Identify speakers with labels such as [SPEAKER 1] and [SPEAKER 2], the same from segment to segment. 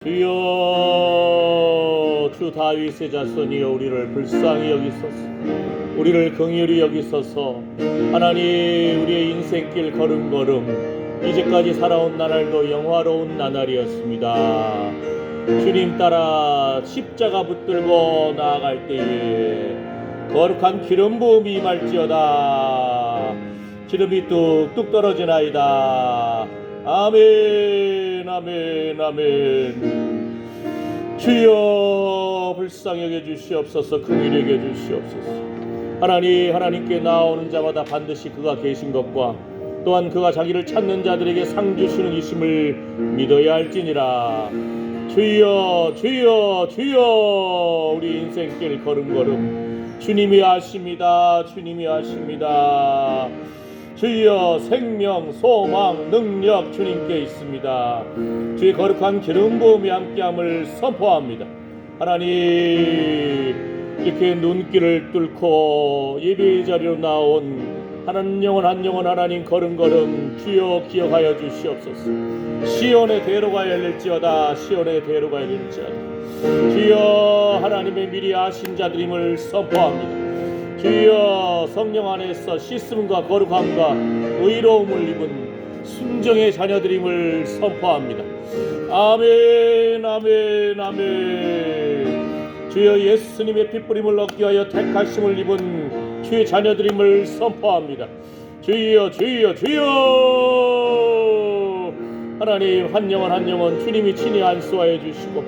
[SPEAKER 1] 주여, 주 다윗의 자손이여, 우리를 불쌍히 여기소서. 우리를 긍휼히 여기소서. 하나님, 우리의 인생길 걸음걸음 이제까지 살아온 나날도 영화로운 나날이었습니다. 주님 따라 십자가 붙들고 나아갈 때에 거룩한 기름 부음이 임할지어다. 기름이 뚝뚝 떨어지나이다. 아멘, 아멘, 아멘. 주여, 불쌍히 여겨 주시옵소서. 긍휼히 여겨 주시옵소서. 하나님께 나오는 자마다 반드시 그가 계신 것과 또한 그가 자기를 찾는 자들에게 상 주시는 이심을 믿어야 할지니라. 주여, 주여, 주여. 우리 인생길 걸음걸음 주님이 아십니다. 주님이 아십니다. 주여, 생명, 소망, 능력 주님께 있습니다. 주의 거룩한 기름 부음이 함께함을 선포합니다. 하나님, 이렇게 눈길을 뚫고 예배의 자리로 나온 한 영혼 한 영혼 하나님 걸음걸음 주여 기억하여 주시옵소서. 시온의 대로가 열릴지어다. 시온의 대로가 열릴지어다. 주여, 하나님의 미리 아신 자들임을 선포합니다. 주여, 성령 안에서 씻음과 거룩함과 의로움을 입은 순정의 자녀들임을 선포합니다. 아멘, 아멘, 아멘. 주여, 예수님의 핏부림을 얻기 위하여 택하심을 입은 주의 자녀들임을 선포합니다. 주여, 주여, 주여. 하나님, 한 영혼 한 영혼 주님이 친히 안수하여 주시고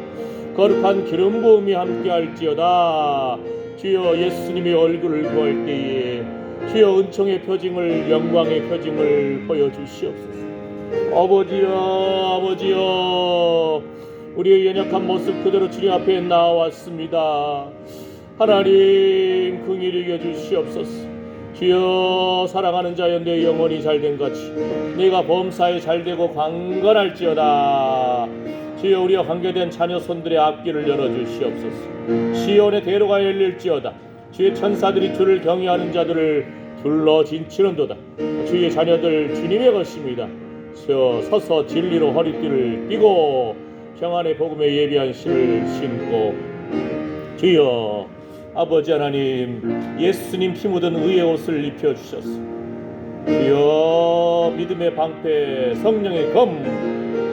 [SPEAKER 1] 거룩한 기름 부음이 함께할지어다. 주여, 예수님의 얼굴을 보할 때에 주여, 은총의 표징을, 영광의 표징을 보여주시옵소서. 아버지여, 아버지여, 우리의 연약한 모습 그대로 주님 앞에 나왔습니다. 하나님, 긍휼히 여겨 주시옵소서. 주여, 사랑하는 자여, 내 영혼이 잘된 같이 내가 범사에 잘되고 강건할지어다. 주여, 우리와 관계된 자녀 손들의 앞길을 열어주시옵소서. 시온의 대로가 열릴지어다. 주의 천사들이 주를 경외하는 자들을 둘러 진치는도다. 주의 자녀들 주님의 것입니다. 서서 진리로 허리띠를 띠고 평안의 복음에 예비한 신을 신고, 주여, 아버지 하나님, 예수님 피 묻은 의의 옷을 입혀주셨소. 주여, 믿음의 방패, 성령의 검,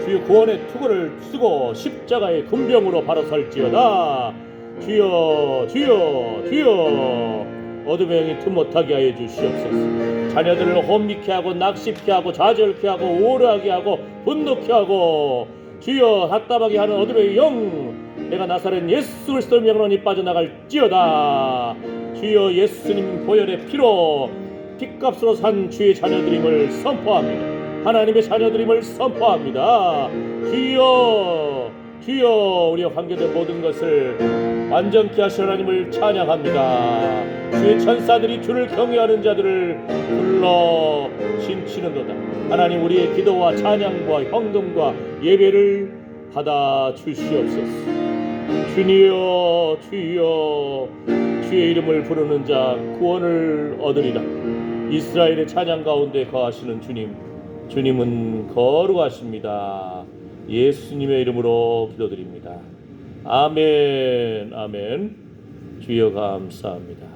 [SPEAKER 1] 주여, 구원의 투구를 쓰고 십자가의 군병으로 바로 설지어다. 주여, 주여, 주여. 어둠의 영이 틈 못하게 하여 주시옵소서. 자녀들을 혼미케 하고 낙심케 하고 좌절케 하고 우울하게 하고 분노케 하고, 주여, 답답하게 하는 어둠의 영, 내가 나사렛 예수 그리스도의 명령이 빠져나갈지어다. 주여, 예수님 보혈의 피로 핏값으로 산 주의 자녀들임을 선포합니다. 하나님의 자녀들임을 선포합니다. 주여, 주여, 우리와 관계된 모든 것을 완전케 하신 하나님을 찬양합니다. 주의 천사들이 주를 경외하는 자들을 불러 진치는도다. 하나님, 우리의 기도와 찬양과 헌금과 예배를 받아 주시옵소서. 주여, 주여, 주의 이름을 부르는 자 구원을 얻으리라. 이스라엘의 찬양 가운데 거하시는 주님, 주님은 거룩하십니다. 예수님의 이름으로 기도드립니다. 아멘, 아멘. 주여, 감사합니다.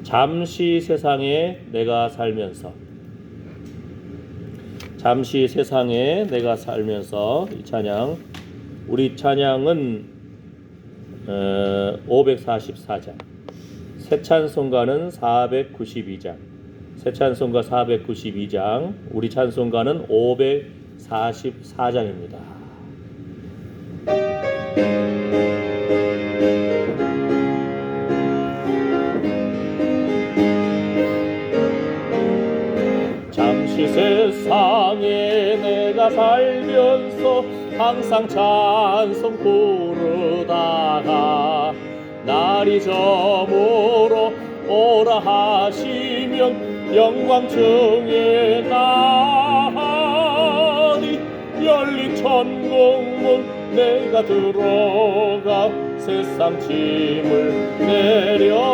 [SPEAKER 1] 잠시 세상에 내가 살면서, 잠시 세상에 내가 살면서, 이 찬양, 우리 찬양은 544장, 새 찬송가는 492장, 새 찬송가 492장, 우리 찬송가는 544장입니다. 잠시 세상에 내가 살면서 항상 찬송 부르다가 날이 저물어 오라 하시면 영광층에 나가니 열린 천국문 내가 들어가 세상 짐을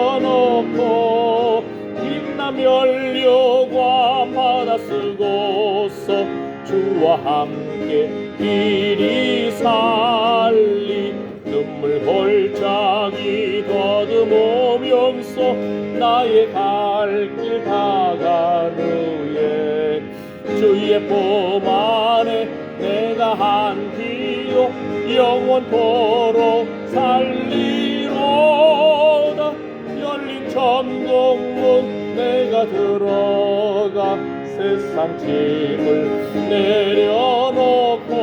[SPEAKER 1] 내려놓고 빛남 연료와 받아 쓰고서 주와 함께 길이 살리 눈물 골짜기 더듬으면서 나의 갈 길 다가누에 주의 품 안에 내가 한 기도 영원토록 살리로다. 열린 천국문 내가 들어가 세상 짐을 내려놓고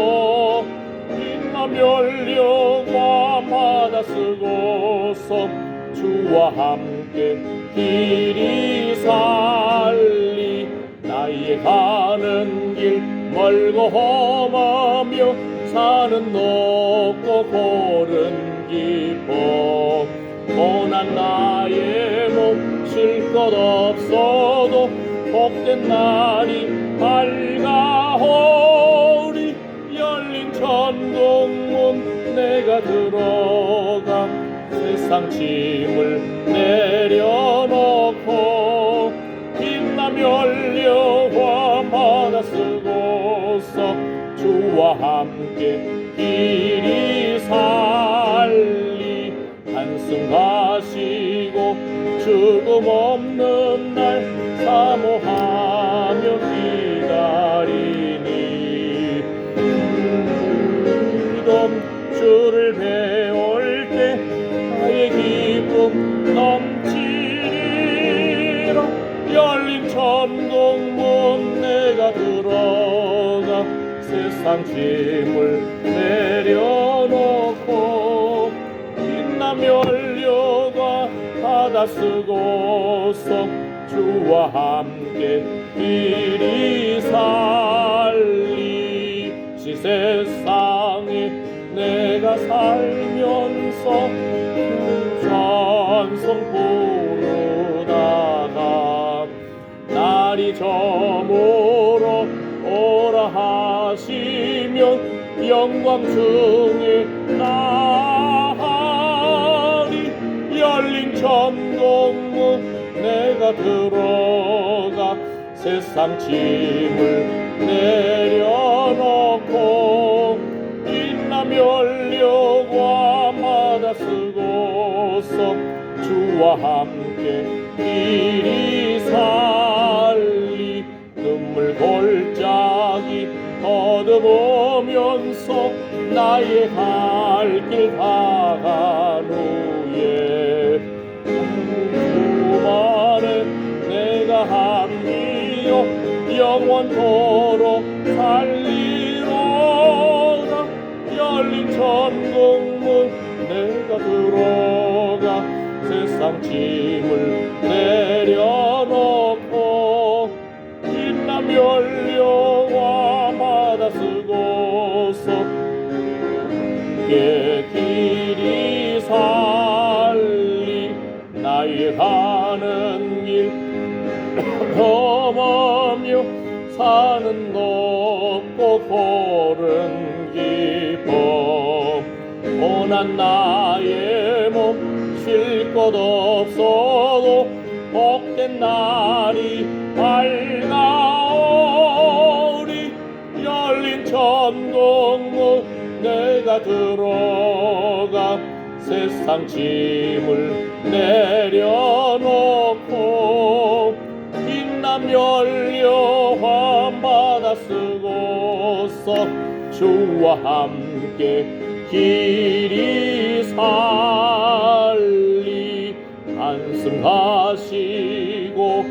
[SPEAKER 1] 빛나 연료와 바다 쓰고서 주와 함께 길이 살리 나의 가는 길 멀고 험하며 산은 높고 고른 기뻐 고난 나의 몸 쉴 것 없어도 복된 날이 밝아오리. 열린 천국문 내가 들어가 세상 짐을 내려놓고 빛나 연료와 바다 쓰고서 주와 함께 길이 살리 한숨 가시고 죽음 없는 날 사모하며 기다리니 주를 배울 때 나의 기쁨 넘치리라. 열린 천국문 내가 들어가 세상 짐을 내려놓고 빛나 연료가 바다 쓰고서 주와 함께 길이 살리. 이 세상에 내가 살면서 찬송 부르다가 날이 저물어 오라 하시면 영광 중에 나하리. 열린 천국문 내가 들어가 세상 짐을 내려놓고 빛나 연료와 바다 쓰고서 주와 함께 길이 살리 눈물 골짜기 더듬으면서 나의 갈 길 다간 후에 주만에 내가 함기여 영원토록 살리로다. 열린 천국문 내가 들어가 세상 짐을 내려놓고 빛나 연료와 바다 쓰고서 길이 살리 나의 가는 길 험하며 산은 높고 고른 기뻐 고난 나의 몸 쉴 것 없어도 복된 날이 밝아오리. 열린 천국문 내가 들어가 세상 짐을 내려놓고 빛나 연료와 바다 쓰고서 주와 함께 길이 살리 한숨 가시고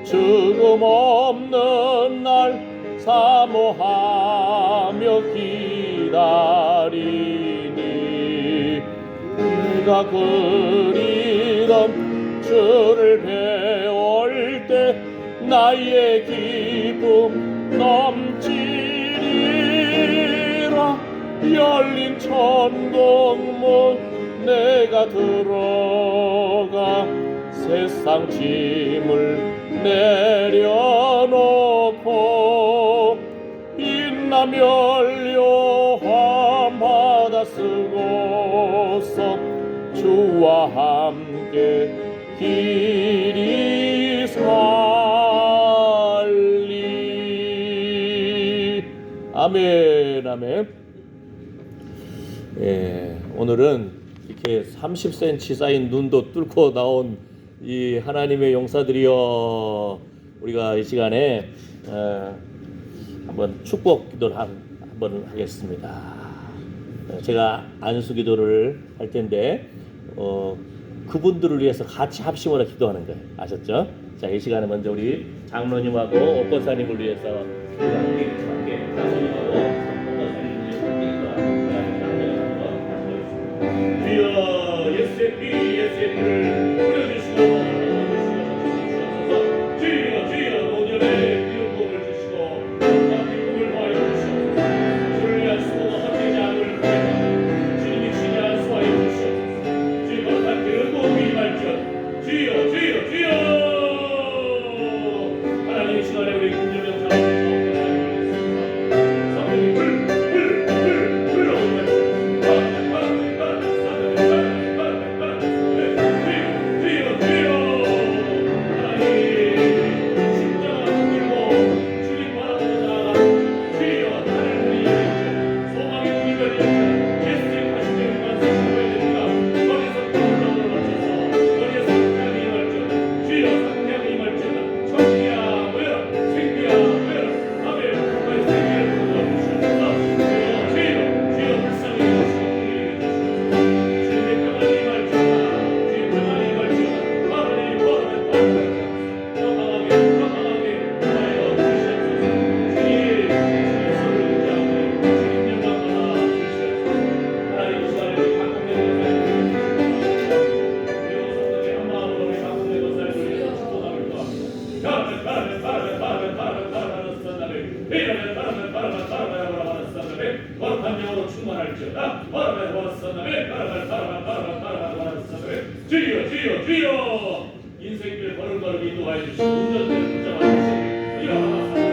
[SPEAKER 1] 죽음 없는 날 사모하며 기다리니 내가 그리던 주를 배울 때 나의 기쁨 넘치리라. 열린 천국문 내가 들어가 세상 짐을 내려놓고 빛나 연료와 바다 쓰고서 주와 함께 길이 살리. 아멘. 아멘, 아멘. 오늘은 이렇게 30cm 쌓인 눈도 뚫고 나온 이 하나님의 용사들이여, 우리가 이 시간에 한번 축복 기도를 한번 하겠습니다. 제가 안수 기도를 할 텐데 그분들을 위해서 같이 합심으로 기도하는 거예요. 아셨죠? 자, 이 시간에 먼저 우리 장로님하고 옥권사님을 위해서 함께 장로님하고 옥권사님을 위해서 함께 주여 예수의 피를 뿌려주시고 주여 노년에 기름부음을 주시고 기쁨을 더하여 주시옵소서. 주를 위한 수고가 헛되지 않을 구하여 주님이 친히 안수하여 주시옵소서. 주의 거룩한 기름부음이 임할지어다. 주여 하나님, 이 시간에 우리 김정명 장로님과 성령이 불로 주여 인생길 걸음걸음 인도하여 주시고 운전대를 붙잡아 주시고 일어나서 불로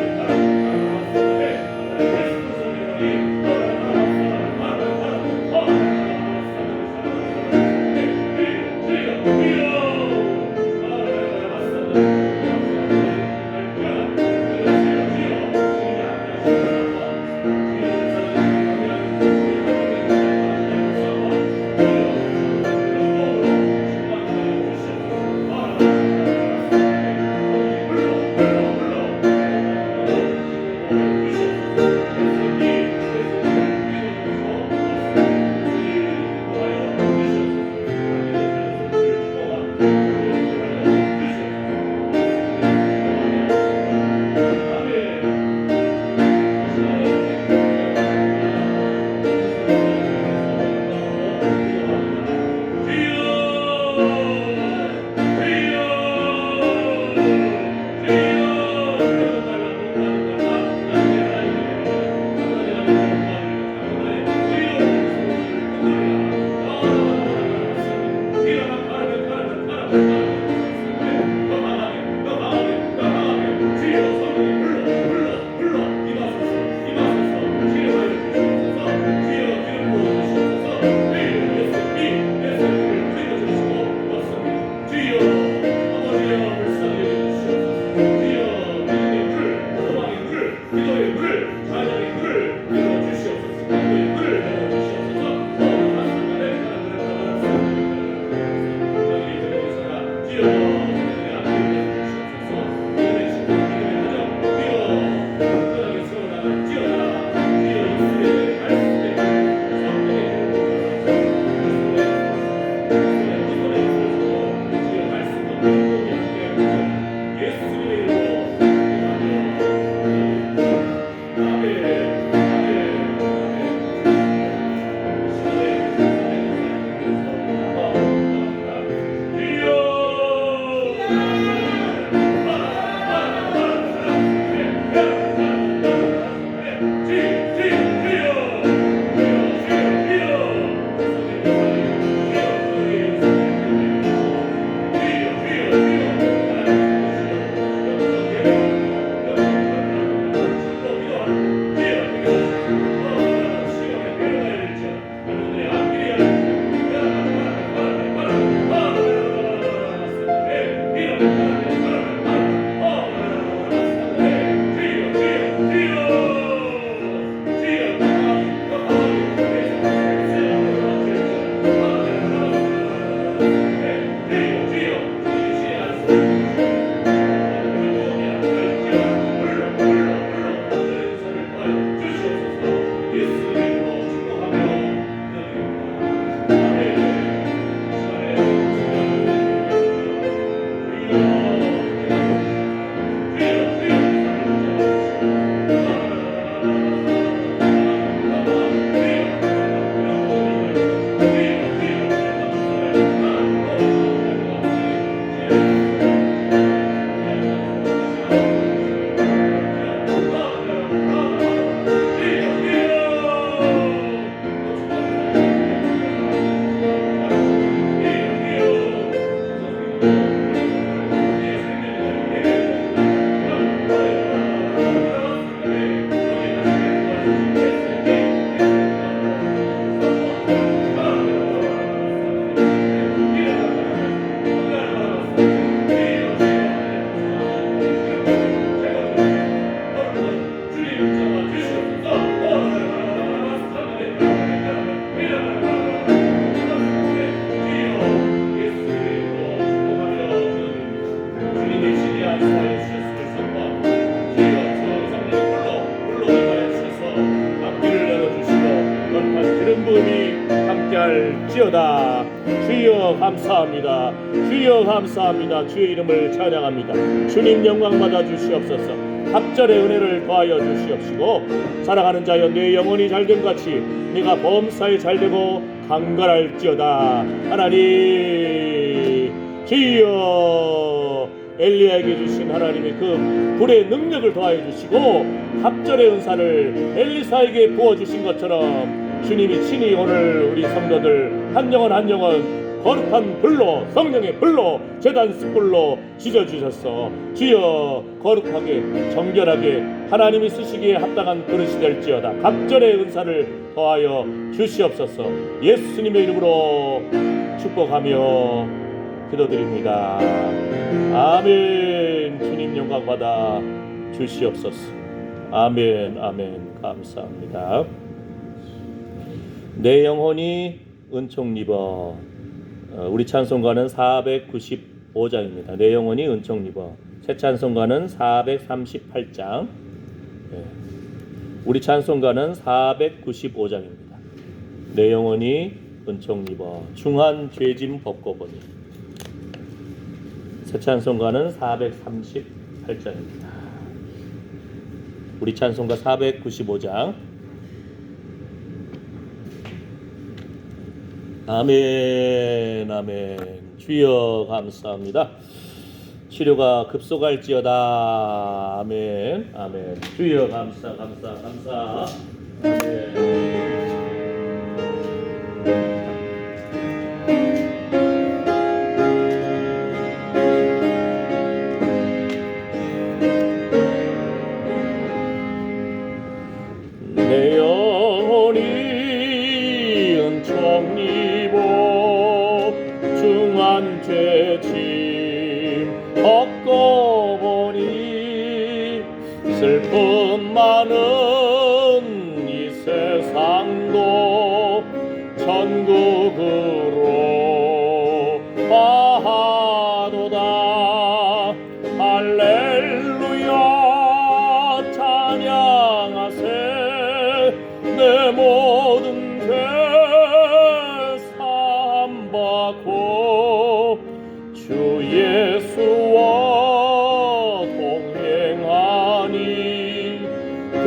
[SPEAKER 1] 함께할지어다. 주여 감사합니다. 주여 감사합니다. 주의 이름을 찬양합니다. 주님 영광 받아 주시옵소서. 갑절의 은혜를 더하여 주시옵시고 살아가는 자여 내 영혼이 잘됨 같이 내가 범사에 잘되고 강건할지어다. 하나님 주여 엘리야에게 주신 하나님의 그 불의 능력을 더하여 주시고 갑절의 은사를 엘리사에게 부어주신 것처럼 주님이 친히 오늘 우리 성도들 한 영혼 한 영혼 거룩한 불로 성령의 불로 제단 숯불로 지져주셔서 주여 거룩하게 정결하게 하나님이 쓰시기에 합당한 그릇이 될지어다. 갑절의 은사를 더하여 주시옵소서. 예수님의 이름으로 축복하며 기도드립니다. 아멘. 주님 영광 받아 주시옵소서. 아멘. 아멘. 감사합니다. 내 영혼이 은총 입어. 우리 찬송가는 495장입니다. 내 영혼이 은총 입어. 새 찬송가는 438장. 우리 찬송가는 495장입니다. 내 영혼이 은총 입어. 중한 죄짐 벗고 보니. 새 찬송가는 438장입니다. 우리 찬송가 495장. 아멘. 아멘. 주여 감사합니다. 치료가 급속할지어다. 아멘. 아멘. 주여 감사. 아멘. 내 영혼이 은총 입어 중한 죄짐 벗고 보니 슬픔 많은 이 세상도 천국으로 가도다. 할렐루야 찬양하세. 내 모든 죄 사함받고 주 예수와 동행하니 그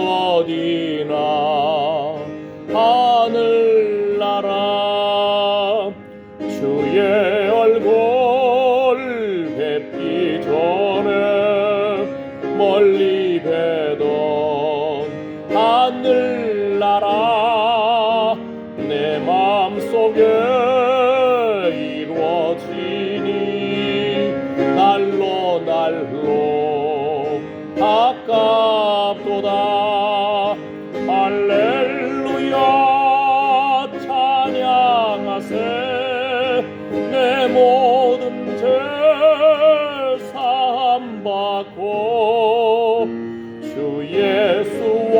[SPEAKER 1] 어디나 하늘나라. 주의 얼굴 뵙기 전에 멀리 뵈던 하늘나라 내 마음속에 이루어지니 날로 가깝도다. 할렐루야 찬양하세. 내 모든 죄 사함받고 주 예수와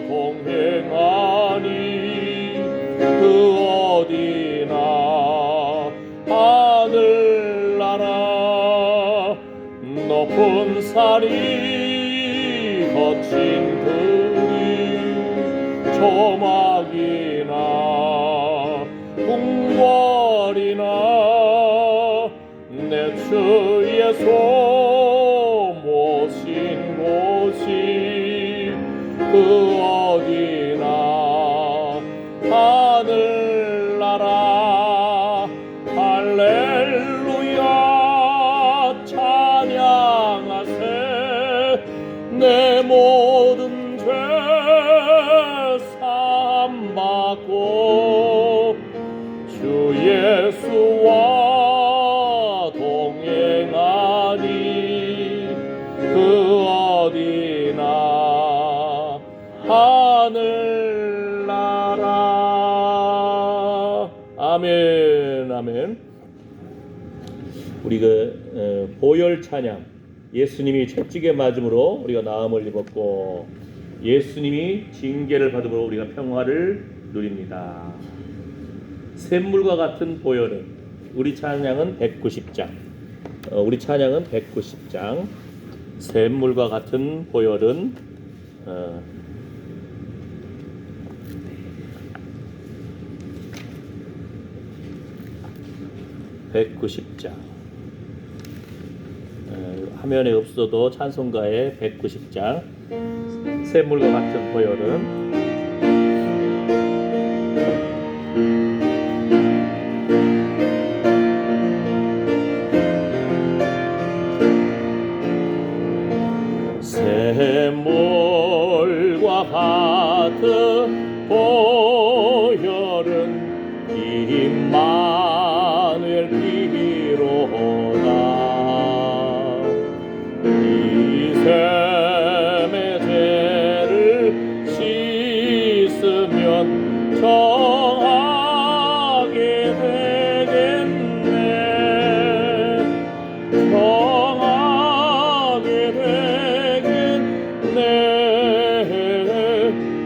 [SPEAKER 1] 동행하니 그 어디나 하늘나라. 높은 산이 거친 들이 조막이나 궁궐이나 내 주의 손 모신 곳이 그 어디나 하늘나라. 할렐루야 찬양하세. 내 모든 죄 사함받고 주 예수와 동행하니 그 어디나 하늘나라. 아멘. 아멘. 우리 보혈 찬양, 예수님이 채찍에 맞음으로 우리가 나음을 입었고 예수님이 징계를 받음으로 우리가 평화를 누립니다. 샘물과 같은 보혈은 우리 찬양은 190장. 우리 찬양은 190장. 샘물과 같은 보혈은 190장. 화면에 없어도 찬송가의 190장. 샘물과 같은 보혈은 샘물과 같은 보혈은 임마누엘 피로다. 이 샘의 죄를 씻으면 정하게 되겠네. 정하게 되겠네.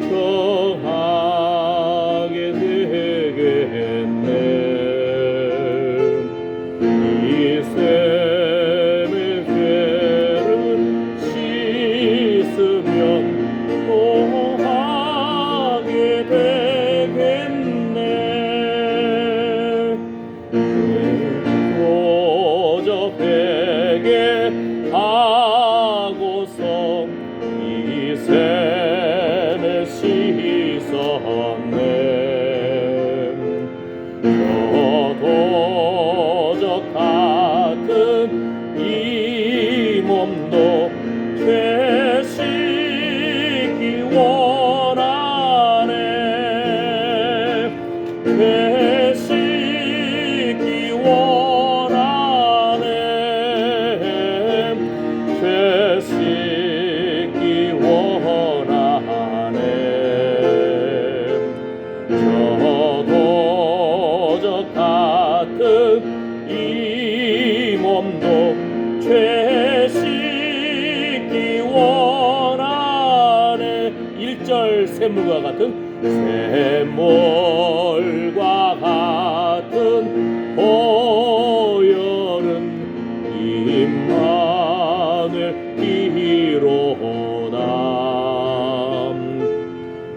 [SPEAKER 1] 정하게 되겠네. 이 샘의 죄를 씻으면 정하게 되겠네. 도적에게 하고서 이 샘을 씻었네. 저 도적 같은 이 몸도 죄 씻기 원하네. 죄 씻기 원하네. 죄 씻기 원하네. 저 도적 같은 이 몸도 죄 씻기 원하네. 1절 샘물과 같은 샘물과 같은 보혈은 임마누엘 피로다.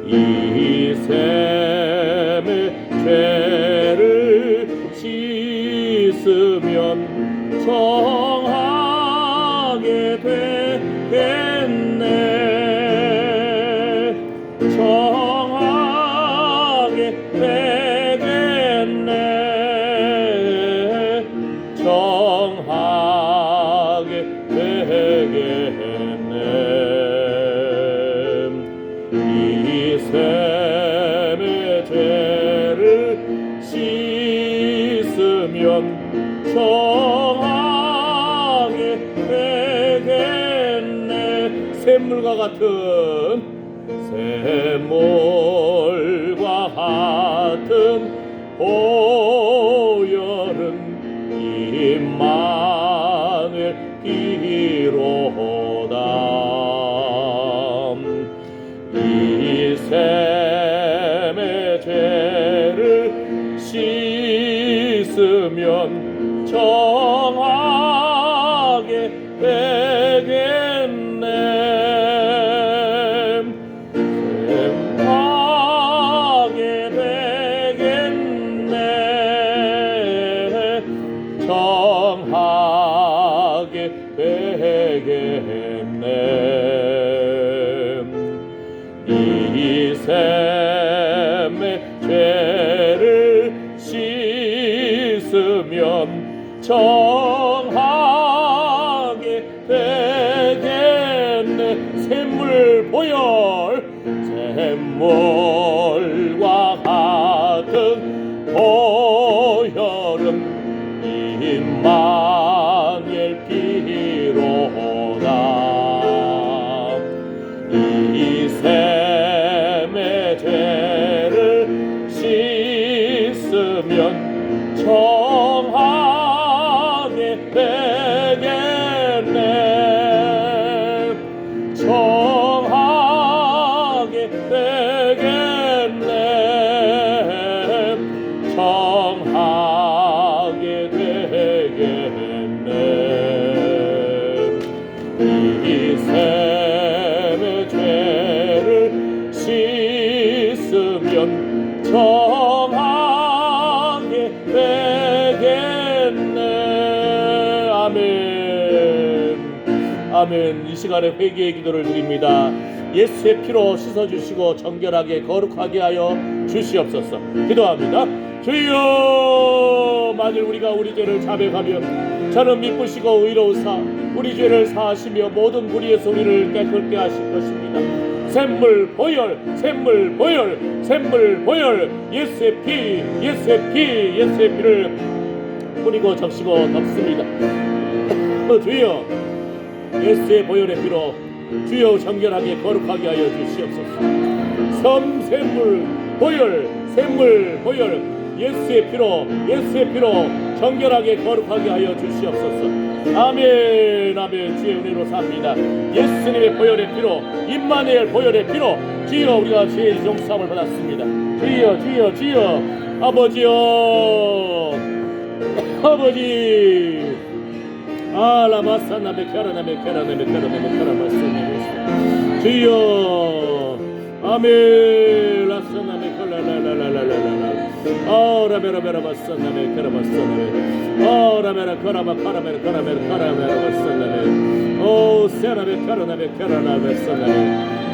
[SPEAKER 1] 이 샘의 죄를 씻으면 정하게 되겠네. 정하게 되겠네. 정하게 되겠네. 이 샘의 죄를 씻으면 정하게 되겠네. 샘물과 같은 샘물과 같은 보혈은 임마누엘 피로다. 이 샘의 죄를 씻으면 정하게 되겠네. 정하게 되겠네. 정하게 되겠네. 이 샘의 죄를 씻으면 정하게 되겠네. 샘물 보혈. 샘물과 같은 보혈은 임마누엘 피로다. 이 샘의 죄를 씻으면 정하게 되겠네. 정하게 되겠네. 정하게 되겠네. 이 샘의 죄를 씻으면 정하게 되겠네. 아멘. 이 시간에 회개의 기도를 드립니다. 예수의 피로 씻어주시고 정결하게 거룩하게 하여 주시옵소서. 기도합니다. 주여, 만일 우리가 우리 죄를 자백하면 저는 미쁘시고 의로우사 우리 죄를 사하시며 모든 불의에서 우리를 깨끗게 하실 것입니다. 샘물 보혈, 샘물 보혈, 샘물 보혈, 예수의 피, 예수의 피, 예수의 피를 뿌리고 적시고 덮습니다. 주여, 예수의 보혈의 피로 주여 정결하게 거룩하게 하여 주시옵소서. 샘물 보혈, 샘물 보혈, 예수의 피로, 예수의 피로 정결하게 거룩하게 하여 주시옵소서. 아멘, 아멘. 주의 은혜로 삽니다. 예수님의 보혈의 피로, 임마누엘 보혈의 피로 주여 우리가 죄의 용서함을 받았습니다. 주여, 주여, 주여. 아버지여, 아버지. 라마사나메 카라나메 카라나메 카라나메 카라마사나메 주여. 아멘. 라사나메 칼라라라라라라라 라베라베라바사나메 카라바사나메 라베라 카라바 카라메 카라메 카라메라바사나메 세라베 카라나메 카라나베사나메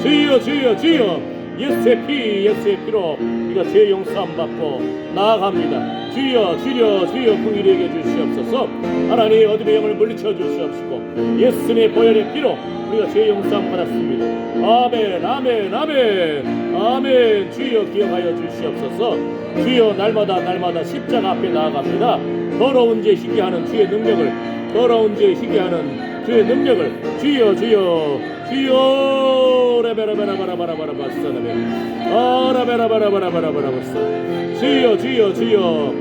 [SPEAKER 1] 주여, 주여, 주여. 예수의 피, 예수의 피로 우리가 죄 용서함 받고 나아갑니다. 주여, 주여, 주여 긍휼히 여겨 주시옵소서. 하나님 어둠의 영을 물리쳐 주시옵시고 예수님의 보혈의 피로 우리가 죄 용서함 받았습니다. 아멘, 아멘, 아멘, 아멘. 주여 기억하여 주시옵소서. 주여, 날마다 날마다 십자가 앞에 나아갑니다. 더러운 죄 희게 하는 주의 능력을, 더러운 죄 희게 하는 주의 능력을 주여, 주여, 주여. 라베라베라바라바라바라바사나베 라베라바라바라바라바라바사 주여, 주여, 주여.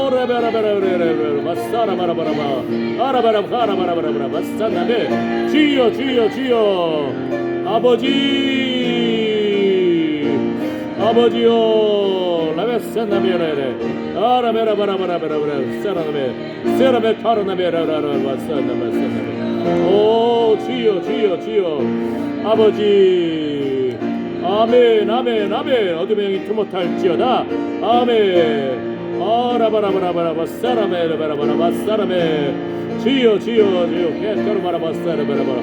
[SPEAKER 1] 라베라베라베라바사라바라바라바 라베라바라바라바라바사나베 주여, 주여, 주여. 아버지, 아버지요. 라베사나베레레 라베라바라바라바라바라바사나베 세라베 카라나베라라바사나베 오, 주여, 주여, 주여. 아버지, 아멘, 아멘, 아멘. 어둠의 영이 드못할지어다. 아멘. 라바라바라바라바 사라메라바라바라바 사라메 주여, 주여, 주여. 깨까르바라바 사라바라바라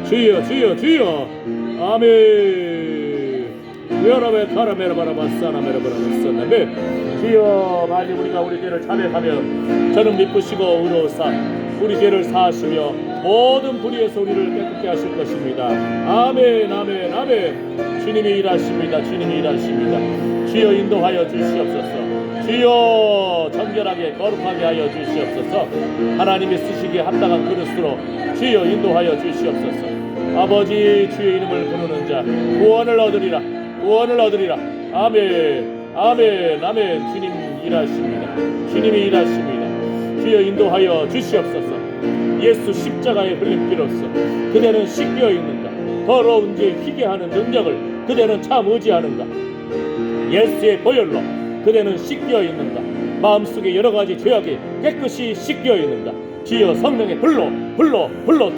[SPEAKER 1] 주여, 주여, 주여. 아멘. 여러분 카라메라바라바 사라메라바라바 사라메 주여. 만일 우리가 우리 죄를 자백하면 저는 미쁘시고 의로우사 우리 죄를 사하시며 모든 불의에서 우리를 깨끗게 하실 것입니다. 아멘, 아멘, 아멘. 주님이 일하십니다. 주님이 일하십니다. 주여 인도하여 주시옵소서. 주여 정결하게 거룩하게 하여 주시옵소서. 하나님이 쓰시기에 합당한 그릇으로 주여 인도하여 주시옵소서. 아버지, 주의 이름을 부르는 자 구원을 얻으리라, 구원을 얻으리라. 아멘, 아멘, 아멘. 주님 일하십니다. 주님이 일하십니다. 주여 인도하여 주시옵소서. 예수 십자가의 흘린 피로써 그대는 씻겨 있는가? 더러운 죄 희게 하는 능력을 그대는 참 의지하는가? 예수의 보혈로 그대는 씻겨 있는가? 마음속에 여러가지 죄악이 깨끗이 씻겨 있는가? 주여 성령의 불로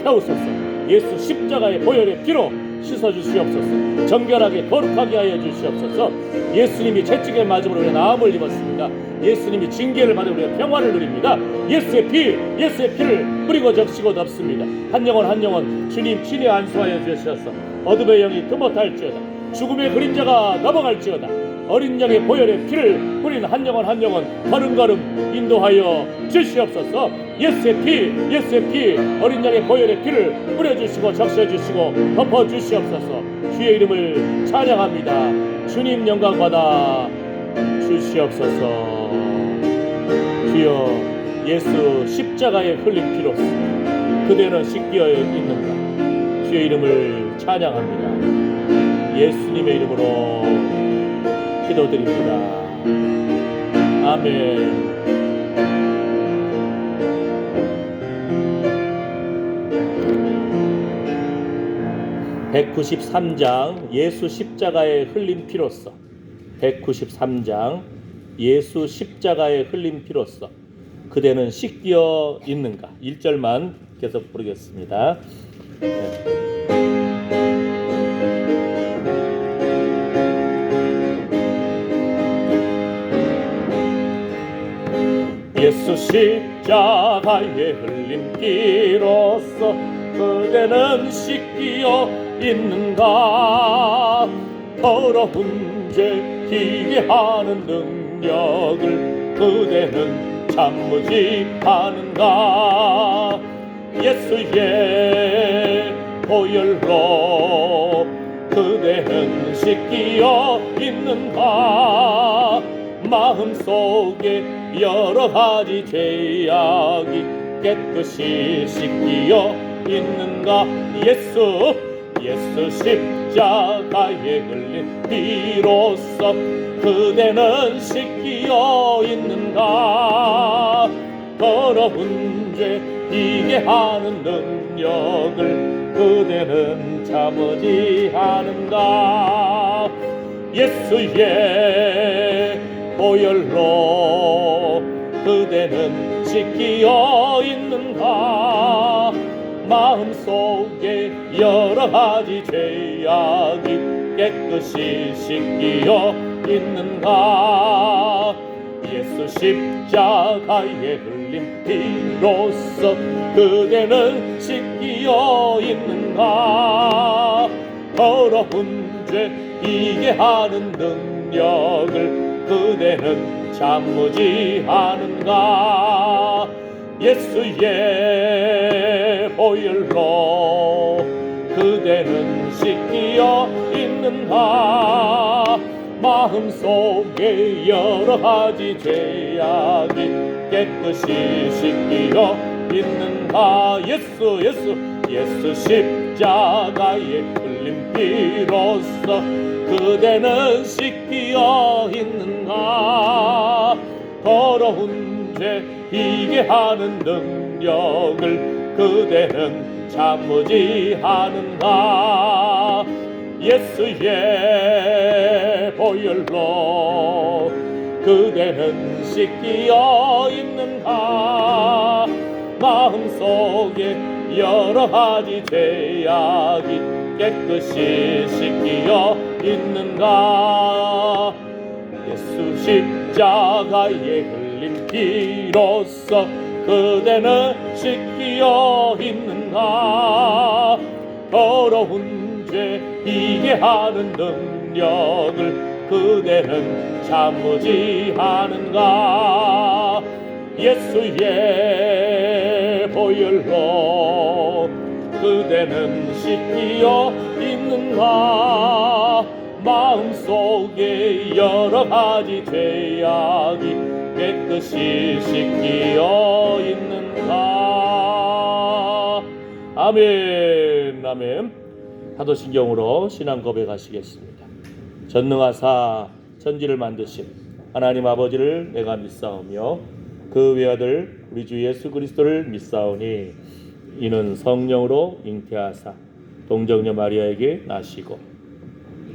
[SPEAKER 1] 태우소서. 예수 십자가의 보혈의 피로 씻어주시옵소서. 정결하게 거룩하게 하여 주시옵소서. 예수님이 채찍에 맞음으로 우리가 나음을 입었습니다. 예수님이 징계를 받아 우리가 평화를 누립니다. 예수의 피를 뿌리고 적시고 덮습니다. 한 영혼 한 영혼 주님 친히 안수하여 주셔서 어둠의 영이 드못할지어다, 죽음의 그림자가 넘어갈지어다, 어린 양의 보혈의 피를 뿌린 한 영혼 한 영혼 걸음걸음 인도하여 주시옵소서. 예수의 피 어린 양의 보혈의 피를 뿌려주시고 적셔주시고 덮어주시옵소서. 주의 이름을 찬양합니다. 주님 영광받아 주시옵소서. 주여, 예수 십자가의 흘린 피로써 그대는 씻겨 있는가? 주의 이름을 찬양합니다. 예수님의 이름으로 기도드립니다. 아멘. (193장) 예수 십자가의 흘린 피로써 193장 예수 십자가의 흘린 피로써 그대는 씻겨 있는가? 1절만 계속 부르겠습니다. 예수 십자가의 흘린 피로써 그대는 씻기어 있는가? 더러운 죄 희게 하는 능력을 그대는 참으지 않은가? 예수의 보혈로 그대는 씻기어 있는가? 마음속에 여러 가지 죄악이 깨끗이 씻기어 있는가? 예수 십자가에 흘린 피로써 그대는 씻기어 있는가? 더러운 죄 희게 하는 능력을 그대는 참으지 않은가? 예수의 보혈로 그대는 씻기어 있는가? 마음속에 여러 가지 죄악이 깨끗이 씻기어 있는가? 예수 십자가에 흘린 피로써 그대는 씻기어 있는가? 더러운 죄 희게 하는 능력을 그대는 참으지 않은가? 예수의 보혈로 그대는 씻기어 있는가? 마음속에 여러 가지 죄악이 깨끗이 씻기어 있는가? 예수 십자가에 흘린 피로써 그대는 씻기어 있는가? 더러운 죄 희게 하는 능력을 그대는 참으지 않은가? 예수의 보혈로 그대는 씻기어 있는가? 마음속에 여러 가지 죄악이 깨끗이 씻기어 있는가? 예수 십자가에 흘린 피로써 그대는 씻기어 있는가? 더러운 죄 희게 하는 능력을 그대는 참으지 않은가? 예수의 보혈로 그대는 씻기어 있는가? 마음속에 여러 가지 죄악이 깨끗이 씻기어 있는가? 아멘. 아멘. 사도신경으로 신앙 고백하시겠습니다. 전능하사 천지를 만드신 하나님 아버지를 내가 믿사오며 그 외아들 우리 주 예수 그리스도를 믿사오니 이는 성령으로 잉태하사 동정녀 마리아에게 나시고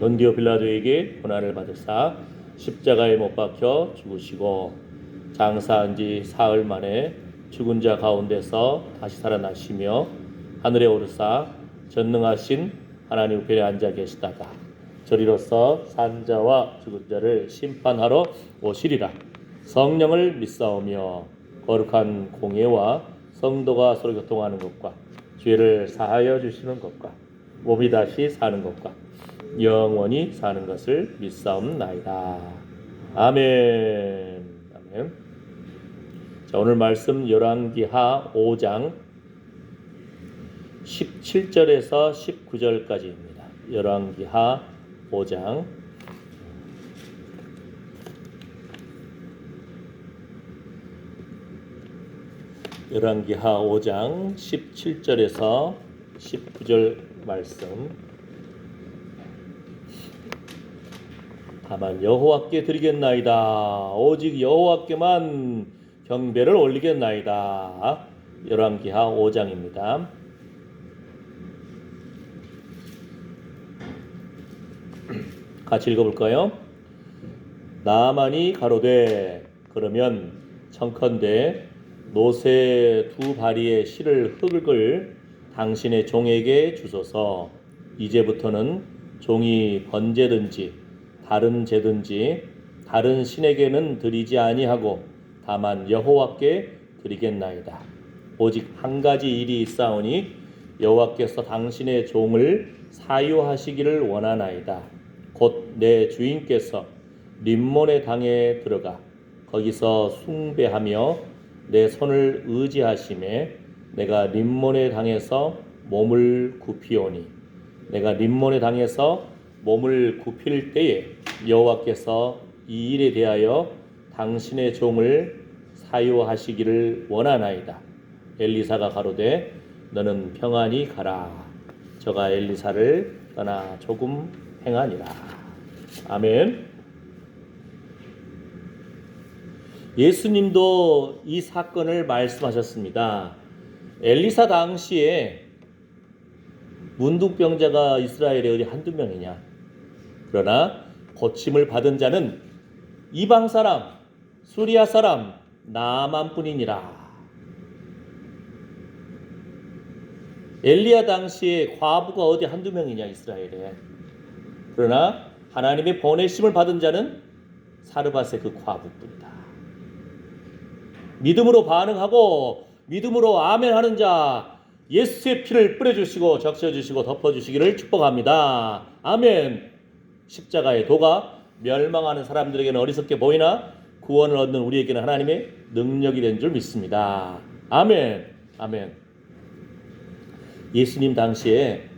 [SPEAKER 1] 본디오 빌라도에게 고난을 받으사 십자가에 못 박혀 죽으시고 장사한 지 사흘 만에 죽은 자 가운데서 다시 살아나시며 하늘에 오르사 전능하신 하나님 우편에 앉아 계시다가 저리로서 산자와 죽은 자를 심판하러 오시리라. 성령을 믿사오며 거룩한 공예와 성도가 서로 교통하는 것과 죄를 사하여 주시는 것과 몸이 다시 사는 것과 영원히 사는 것을 믿사옵나이다. 아멘. 아멘. 자, 오늘 말씀 열왕기하 5장 17절에서 19절까지입니다. 열왕기하 5장 열왕기하 5장 17절에서 19절 말씀. 다만 여호와께 드리겠나이다. 오직 여호와께만 경배를 올리겠나이다. 열왕기하 5장입니다. 같이 읽어볼까요? 나만이 가로되 그러면 청컨대 노새 두 바리의 실을 흙을 당신의 종에게 주소서. 이제부터는 종이 번제든지 다른 제든지 다른 신에게는 드리지 아니하고 다만 여호와께 드리겠나이다. 오직 한 가지 일이 있사오니 여호와께서 당신의 종을 사유하시기를 원하나이다. 곧 내 주인께서 림몬의 당에 들어가 거기서 숭배하며 내 손을 의지하심에 내가 림몬의 당에서 몸을 굽히오니 내가 림몬의 당에서 몸을 굽힐 때에 여호와께서 이 일에 대하여 당신의 종을 사유하시기를 원하나이다. 엘리사가 가로되 너는 평안히 가라. 저가 엘리사를 떠나 조금 행하니라. 아멘. 예수님도 이 사건을 말씀하셨습니다. 엘리사 당시에 문둥병자가 이스라엘에 어디 한두 명이냐. 그러나 고침을 받은 자는 이방 사람, 수리아 사람, 나만뿐이니라. 엘리야 당시에 과부가 어디 한두 명이냐 이스라엘에. 그러나 하나님의 보내심을 받은 자는 사르밧의 그 과부뿐이다. 믿음으로 반응하고 믿음으로 아멘하는 자 예수의 피를 뿌려주시고 적셔주시고 덮어주시기를 축복합니다. 아멘. 십자가의 도가 멸망하는 사람들에게는 어리석게 보이나 구원을 얻는 우리에게는 하나님의 능력이 된 줄 믿습니다. 아멘. 아멘. 예수님 당시에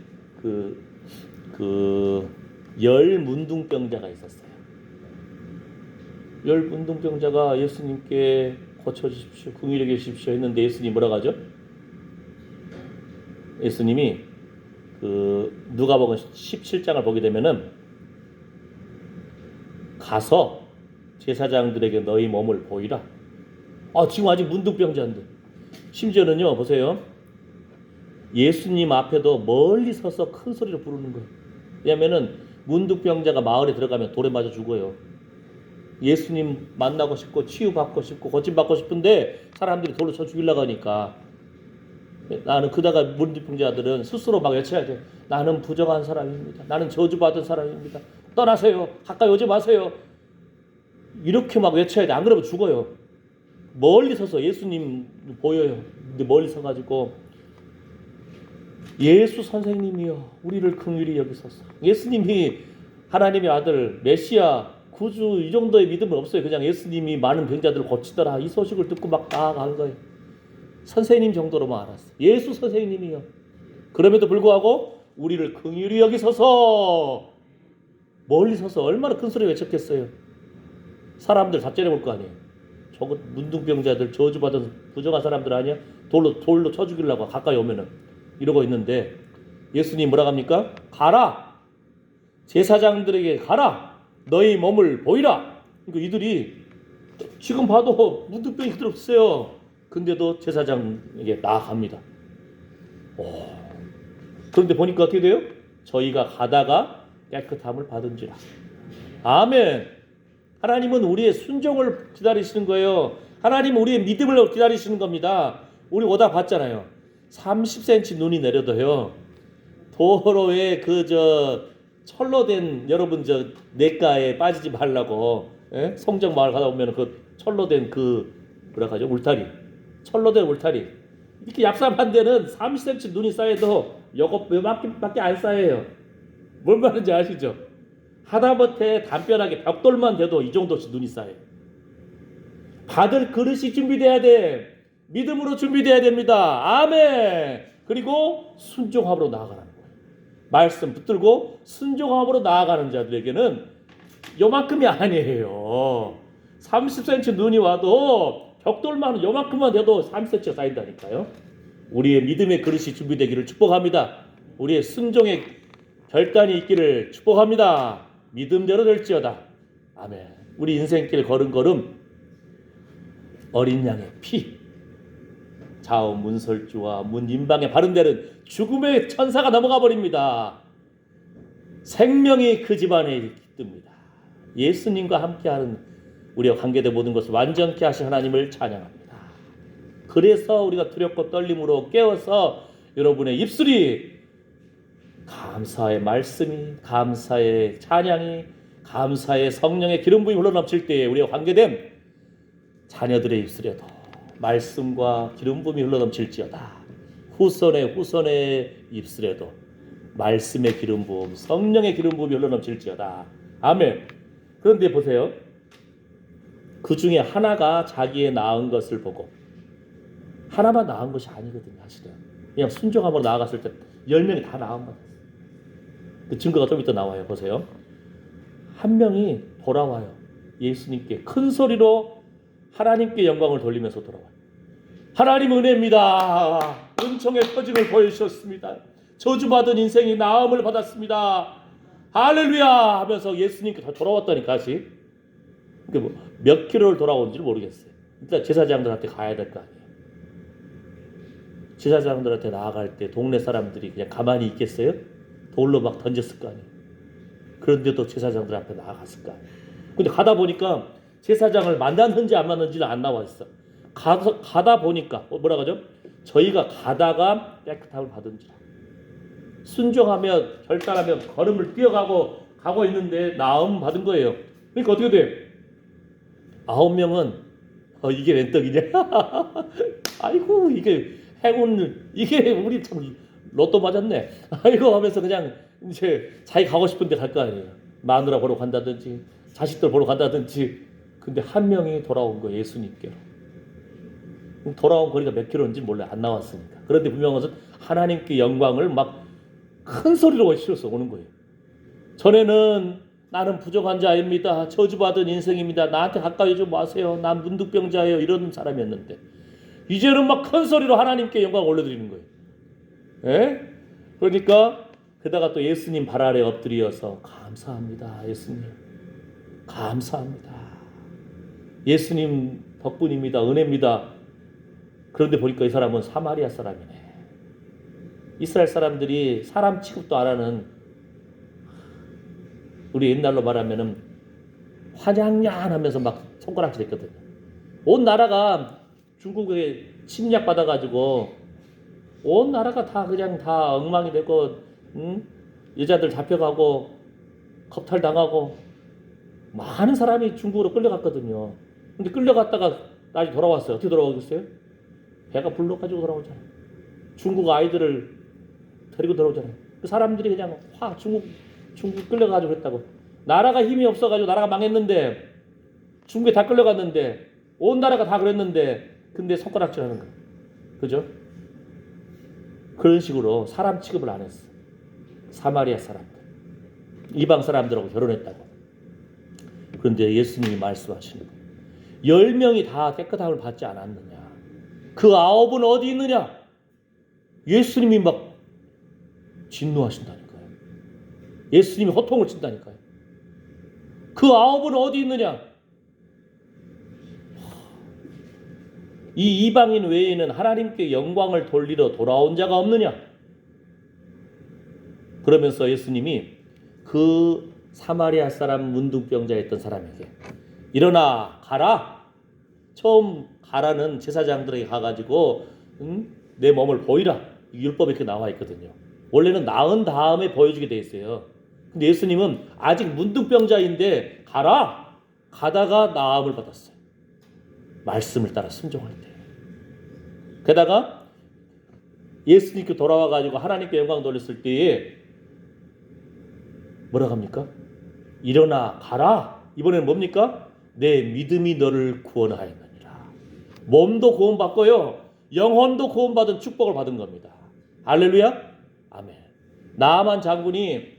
[SPEAKER 1] 열 문둥병자가 있었어요. 열 문둥병자가 예수님께 고쳐주십시오, 긍휼히 계십시오 했는데 예수님 뭐라고 하죠? 예수님이 누가복음 17장을 보게 되면은 가서 제사장들에게 너희 몸을 보이라. 지금 아직 문둥병자인데. 심지어는요, 보세요. 예수님 앞에도 멀리 서서 큰 소리로 부르는 거예요. 왜냐면은 문둥병자가 마을에 들어가면 돌에 맞아 죽어요. 예수님 만나고 싶고 치유받고 싶고 고침받고 싶은데 사람들이 돌로 쳐 죽이려고 하니까 나는 그다가 문둥병자들은 스스로 막 외쳐야 돼. 나는 부정한 사람입니다. 나는 저주받은 사람입니다. 떠나세요. 가까이 오지 마세요. 이렇게 막 외쳐야 돼. 안 그러면 죽어요. 멀리 서서 예수님 보여요. 근데 멀리 서가지고 예수 선생님이여 우리를 긍휼히 여기소서. 예수님이 하나님의 아들 메시아 구주 이 정도의 믿음은 없어요. 그냥 예수님이 많은 병자들을 고치더라 이 소식을 듣고 막 나아간 거예요. 선생님 정도로만 알았어요. 예수 선생님이여. 그럼에도 불구하고 우리를 긍휼히 여기소서. 멀리 서서 얼마나 큰 소리 외쳤겠어요. 사람들 잡전해 볼 거 아니에요. 저거 문둥병자들 저주받은 부정한 사람들 아니야? 돌로 쳐 죽이려고 가까이 오면은 이러고 있는데 예수님 뭐라고 합니까? 가라. 제사장들에게 가라. 너희 몸을 보이라. 그러니까 이들이 지금 봐도 문둥병이 그대로 없어요. 근데도 제사장에게 나아갑니다. 그런데 보니까 어떻게 돼요? 저희가 가다가 깨끗함을 받은지라. 아멘. 하나님은 우리의 순종을 기다리시는 거예요. 하나님은 우리의 믿음을 기다리시는 겁니다. 우리 오다 봤잖아요. 30cm 눈이 내려도요. 도로에 철로 된 여러분 냇가에 빠지지 말라고 성정 마을 가다 보면 그 철로 된 뭐라 하죠? 울타리. 철로 된 울타리. 이렇게 얍삽한 데는 30cm 눈이 쌓여도 요것밖에 안 쌓여요. 뭔 말인지 아시죠? 하다못해 담벼락에 벽돌만 돼도 이 정도씩 눈이 쌓여요. 받을 그릇이 준비돼야 돼. 믿음으로 준비돼야 됩니다. 아멘. 그리고 순종함으로 나아가는 거예요. 말씀 붙들고 순종함으로 나아가는 자들에게는 요만큼이 아니에요. 30cm 눈이 와도 벽돌만 요만큼만 돼도 30cm가 쌓인다니까요. 우리의 믿음의 그릇이 준비되기를 축복합니다. 우리의 순종의 결단이 있기를 축복합니다. 믿음대로 될지어다. 아멘. 우리 인생길 걸음걸음 어린 양의 피 좌우 문설주와 문 임방에 바른 데는 죽음의 천사가 넘어가 버립니다. 생명이 그 집안에 깃듭니다. 예수님과 함께하는 우리와 관계된 모든 것을 완전케 하신 하나님을 찬양합니다. 그래서 우리가 두렵고 떨림으로 깨어서 여러분의 입술이 감사의 말씀이, 감사의 찬양이, 감사의 성령의 기름 부음이 흘러넘칠 때에 우리와 관계된 자녀들의 입술에도 말씀과 기름 부음이 흘러넘칠지어다. 후손의 입술에도 말씀의 기름 부음, 성령의 기름 부음이 흘러넘칠지어다. 아멘. 그런데 보세요. 그 중에 하나가 자기의 나은 것을 보고, 하나만 나은 것이 아니거든요. 사실은 그냥 순종함으로 나아갔을 때 10명이 다 나은 거예요. 그 증거가 좀 이따 나와요. 보세요. 한 명이 돌아와요. 예수님께 큰 소리로 하나님께 영광을 돌리면서 돌아와요. 하나님 은혜입니다. 은총의 터짐을 보여주셨습니다. 저주받은 인생이 나음을 받았습니다. 할렐루야 하면서 예수님께 다 돌아왔다니까. 다시 몇 킬로를 돌아온지를 모르겠어요. 일단 제사장들한테 가야 될 거 아니에요. 제사장들한테 나아갈 때 동네 사람들이 그냥 가만히 있겠어요? 돌로 막 던졌을 거 아니에요. 그런데도 제사장들 앞에 나아갔을 거 아니에요. 근데 가다 보니까 제사장을 만났는지 안 만났는지는 안 나와 있어. 가다 보니까 뭐라 그러죠? 저희가 가다가 깨끗함을 받은지라. 순종하며 결단하며 걸음을 뛰어가고 가고 있는데 나음 받은 거예요. 그러니까 어떻게 돼? 9명은 이게 웬 떡이냐? 아이고 이게 행운, 이게 우리 참 로또 맞았네. 아이고 하면서 그냥 이제 자기 가고 싶은 데 갈 거 아니에요. 마누라 보러 간다든지 자식들 보러 간다든지. 근데 한 명이 돌아온 거예요. 예수님께로. 돌아온 거리가 몇 킬로인지 몰라요. 안 나왔으니까. 그런데 분명한 것은 하나님께 영광을 막 큰 소리로 외치면서 오는 거예요. 전에는 나는 부족한 자입니다. 저주받은 인생입니다. 나한테 가까이 오지 마세요. 난 문득병자예요. 이런 사람이었는데 이제는 막 큰 소리로 하나님께 영광 올려드리는 거예요. 예? 그러니까 그다가 또 예수님 발 아래 엎드려서 감사합니다. 예수님 감사합니다. 예수님 덕분입니다. 은혜입니다. 그런데 보니까 이 사람은 사마리아 사람이네. 이스라엘 사람들이 사람 취급도 안 하는, 우리 옛날로 말하면은 환양양 하면서 막 손가락질 했거든요. 온 나라가 중국에 침략 받아가지고 온 나라가 다 그냥 다 엉망이 되고, 여자들 잡혀가고 겁탈 당하고 많은 사람이 중국으로 끌려갔거든요. 근데 끌려갔다가 다시 돌아왔어요. 어떻게 돌아오겠어요? 배가 불러가지고 돌아오잖아요. 중국 아이들을 데리고 돌아오잖아요. 그 사람들이 그냥 중국 끌려가지고 그랬다고. 나라가 힘이 없어가지고 나라가 망했는데, 중국에 다 끌려갔는데, 온 나라가 다 그랬는데, 근데 손가락질 하는 거예요. 그죠? 그런 식으로 사람 취급을 안 했어. 사마리아 사람들, 이방 사람들하고 결혼했다고. 그런데 예수님이 말씀하시는 거예요. 10명이 다 깨끗함을 받지 않았느냐? 그 9은 어디 있느냐? 예수님이 막 진노하신다니까요. 예수님이 호통을 친다니까요. 그 9은 어디 있느냐? 이 이방인 외에는 하나님께 영광을 돌리러 돌아온 자가 없느냐? 그러면서 예수님이 그 사마리아 사람 문둥병자였던 사람에게 일어나 가라. 처음 가라는 제사장들에게 가가지고 내 몸을 보이라. 율법에 이렇게 나와 있거든요. 원래는 나은 다음에 보여주게 돼 있어요. 근데 예수님은 아직 문둥병자인데 가라. 가다가 나음을 받았어요. 말씀을 따라 순종할 때. 게다가 예수님께 돌아와가지고 하나님께 영광 돌렸을 때에 뭐라고 합니까? 일어나 가라. 이번에는 뭡니까? 내 믿음이 너를 구원하였느니라. 몸도 구원받고요, 영혼도 구원받은 축복을 받은 겁니다. 할렐루야. 아멘. 나아만 장군이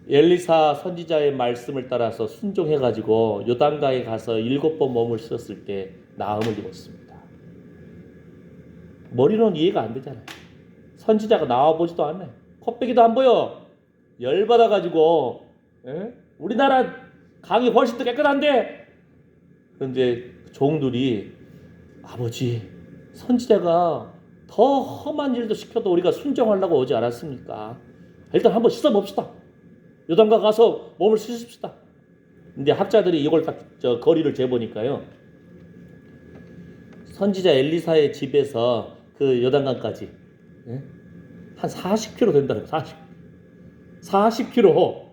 [SPEAKER 1] 엘리사 선지자의 말씀을 따라서 순종해가지고 요단강에 가서 7번 몸을 씻었을 때 나음을 입었습니다. 머리로는 이해가 안 되잖아요. 선지자가 나와보지도 않아요. 코빼기도 안 보여. 열받아가지고, 우리나라 강이 훨씬 더 깨끗한데. 그런데 종들이 아버지, 선지자가 더 험한 일도 시켜도 우리가 순종하려고 오지 않았습니까? 일단 한번 씻어봅시다. 요단강 가서 몸을 씻읍시다. 근데 학자들이 이걸 딱 거리를 재보니까요, 선지자 엘리사의 집에서 그 요단강까지 한 40km 된다는 거예요. 40km.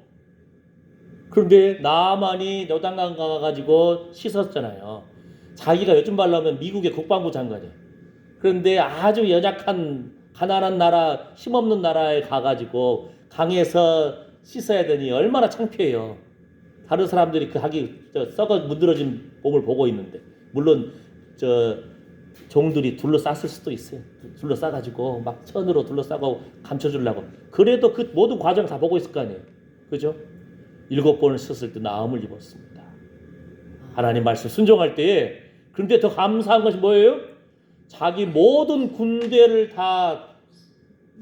[SPEAKER 1] 그런데 나만이 요단강 가가지고 씻었잖아요. 자기가 요즘 말로 하면 미국의 국방부 장관이에요. 그런데 아주 연약한 가난한 나라, 힘없는 나라에 가가지고 강에서 씻어야 되니 얼마나 창피해요. 다른 사람들이 그 썩어 문드러진 몸을 보고 있는데, 물론 저 종들이 둘러쌌을 수도 있어요. 둘러싸가지고 막 천으로 둘러싸고 감춰주려고. 그래도 그 모든 과정 다 보고 있을 거 아니에요. 그죠? 7번을 씻었을 때 나음을 입었습니다. 하나님 말씀 순종할 때에. 그런데 더 감사한 것이 뭐예요? 자기 모든 군대를 다,